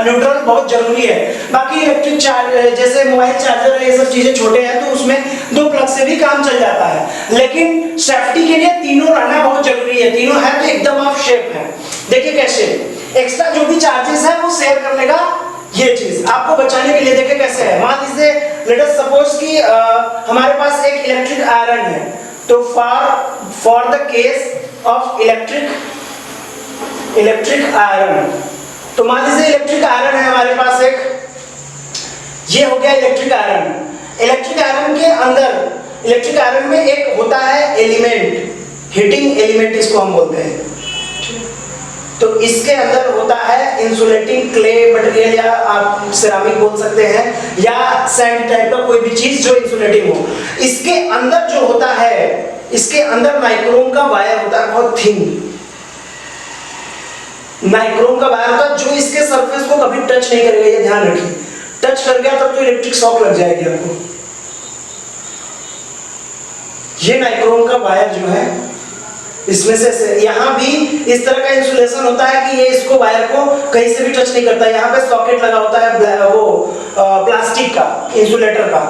न्यूट्रल बहुत जरूरी है। बाकी इलेक्ट्रिक जैसे मोबाइल चार्जर है, ये सब चीजें छोटे हैं तो उसमें 2 प्लग से भी काम चल जाता है, लेकिन सेफ्टी के लिए तीनों रहना बहुत जरूरी है। तीनों है तो एकदम ऑफ शेप है। देखिए कैसे एक्स्ट्रा जो भी चार्जेस है वो शेयर करने का, ये चीज आपको बचाने के लिए देखिए कैसे है। मान लीजिए लेट अस सपोज कि हमारे पास एक इलेक्ट्रिक आयरन है, तो for the case of electric iron, तो मान लीजिए इलेक्ट्रिक आयरन है हमारे पास एक, ये हो गया इलेक्ट्रिक आयरन। इलेक्ट्रिक आयरन के अंदर, इलेक्ट्रिक आयरन में एक होता है एलिमेंट, हीटिंग एलिमेंट इसको हम बोलते हैं, तो इसके अंदर होता है इंसुलेटिंग क्ले मटेरियल, या आप सिरामिक बोल सकते हैं, या सैंड टाइप का कोई भी चीज जो इंसुलेटिंग हो। इसके अंदर जो होता है, इसके अंदर नाइक्रोम का वायर होता है, बहुत थिन नाइक्रोम का वायर होता है, जो इसके सरफेस को कभी टच नहीं करेगा, ये ध्यान रखिए। टच कर गया तब तो इलेक्ट्रिक शॉक लग जाएगी आपको। ये नाइक्रोम का वायर जो है, इसमें से यहाँ भी इस तरह का इंसुलेशन होता है कि ये इसको वायर को कहीं से भी टच नहीं करता। यहाँ पे सॉकेट लगा होता है वो प्लास्टिक का, इंसुलेटर का,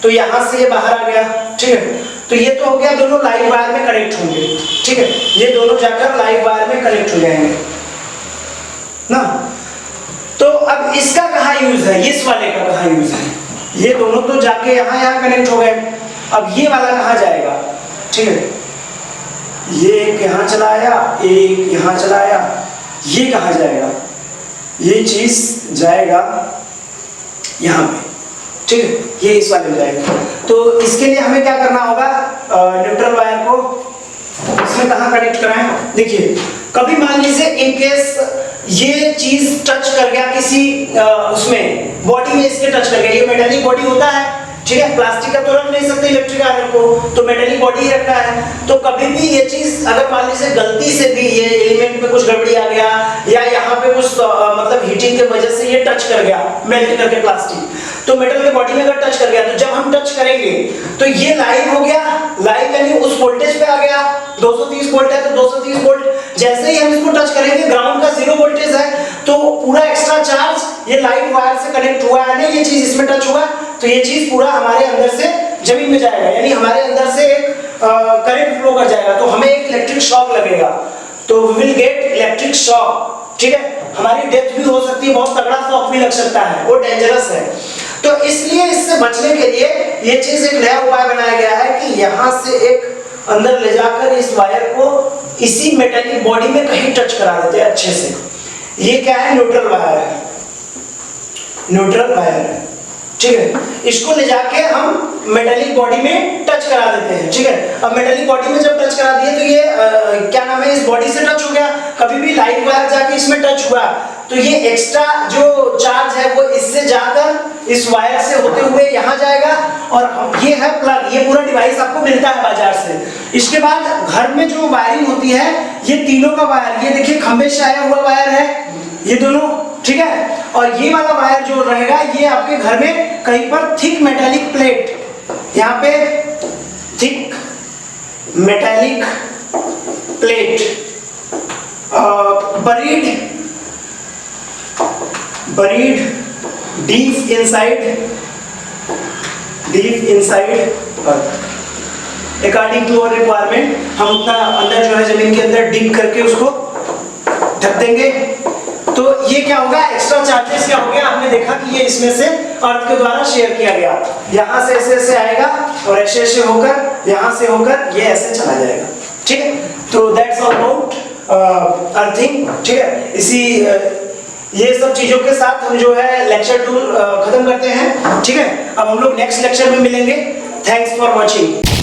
तो यहाँ से ये बाहर आ गया, ठीक है। तो ये तो हो गया, दोनों लाइव वायर में कनेक्ट होंगे, ठीक है, ये दोनों जाकर लाइव वायर में कनेक्ट हो जाएंगे ना। तो अब इसका कहाँ यूज है, इस वाले का कहाँ यूज है, ये दोनों तो जाके यहाँ कनेक्ट हो गए, अब ये वाला कहाँ जाएगा, ठीक है, ये एक यहाँ चला आया, एक यहाँ चला आया, ये कहाँ जाएगा, ये चीज जाएगा यहाँ पे, ठीक है, ये इस वाले में जाएगा। तो इसके लिए हमें क्या करना होगा, न्यूट्रल वायर को इसमें कहाँ कनेक्ट कराएं। देखिए कभी मान लीजिए इन केस ये चीज टच कर गया किसी उसमें बॉडी में, इसके टच कर गया, ये मेटालिक बॉडी होता है, ठीक है, प्लास्टिक का तो रख नहीं सकते इलेक्ट्रिक आयरन को, तो मेटालिक बॉडी ही रखना है। तो कभी भी ये चीज अगर मान लीजिए गलती से भी ये एलिमेंट में कुछ गड़बड़ी आ गया, या यहाँ पे कुछ मतलब हीटिंग की वजह से ये टच कर गया, मेल्ट करके प्लास्टिक, तो मेटल के बॉडी में अगर टच कर गया, तो जब हम टच करेंगे तो ये लाइव हो गया, लाइव यानी उस वोल्टेज पे आ गया, 230 वोल्ट है तो 230 वोल्ट, जैसे ही हम इसको टच करेंगे, ग्राउंड का 0 वोल्टेज है, तो पूरा एक्स्ट्रा चार्ज ये लाइव वायर से कनेक्ट हुआ है ना, ये चीज इसमें टच हुआ, तो ये चीज पूरा हमारे अंदर से जमीन में जाएगा, यानी हमारे अंदर से एक करंट फ्लो कर जाएगा, तो हमें एक इलेक्ट्रिक शॉक लगेगा, तो we will get electric shock, ठीक है। हमारी डेथ भी हो सकती है, बहुत तगड़ा शॉक भी लग सकता है, वो डेंजरस है। तो इसलिए इससे बचने के लिए ये चीज एक नया उपाय बनाया गया है कि यहाँ से एक अंदर ले जाकर इस वायर को इसी मेटेलिक बॉडी में कहीं टच करा देते हैं अच्छे से। ये क्या है? न्यूट्रल वायर है, न्यूट्रल वायर है, ठीक है। इसको ले जाके हम मेटेलिक बॉडी में टच करा देते हैं, ठीक है। अब मेटेलिक बॉडी में जब टच करा दिए तो ये क्या नाम है, इस बॉडी से टच हो गया। कभी भी लाइव वायर जाके इसमें टच हुआ तो ये एक्स्ट्रा जो चार्ज है वो इससे जाकर इस वायर से होते हुए यहाँ जाएगा, और ये है प्लग। ये पूरा डिवाइस आपको मिलता है बाजार से। इसके बाद घर में जो वायरिंग होती है, ये तीनों का वायर, ये देखिए खंभे से आया हुआ वायर है ये दोनों, ठीक है। और ये वाला वायर जो रहेगा ये आपके घर में कहीं पर थिक मेटालिक प्लेट, यहाँ पे thick metallic plate buried deep inside according to our requirement, हम उतना अंदर जो है जमीन के अंदर डीप करके उसको ढक देंगे। तो ये क्या होगा, एक्स्ट्रा चार्जेस क्या हो गया, आपने देखा कि ये इसमें से अर्थ के द्वारा शेयर किया गया, यहाँ से ऐसे ऐसे आएगा और ऐसे ऐसे होकर यहाँ से होकर ये ऐसे चला जाएगा, ठीक है। तो दैट्स ऑल अबाउट अर्थिंग, ठीक है। इसी ये सब चीजों के साथ हम जो है लेक्चर 2 खत्म करते हैं, ठीक है। अब हम लोग नेक्स्ट लेक्चर में मिलेंगे। Thanks for watching.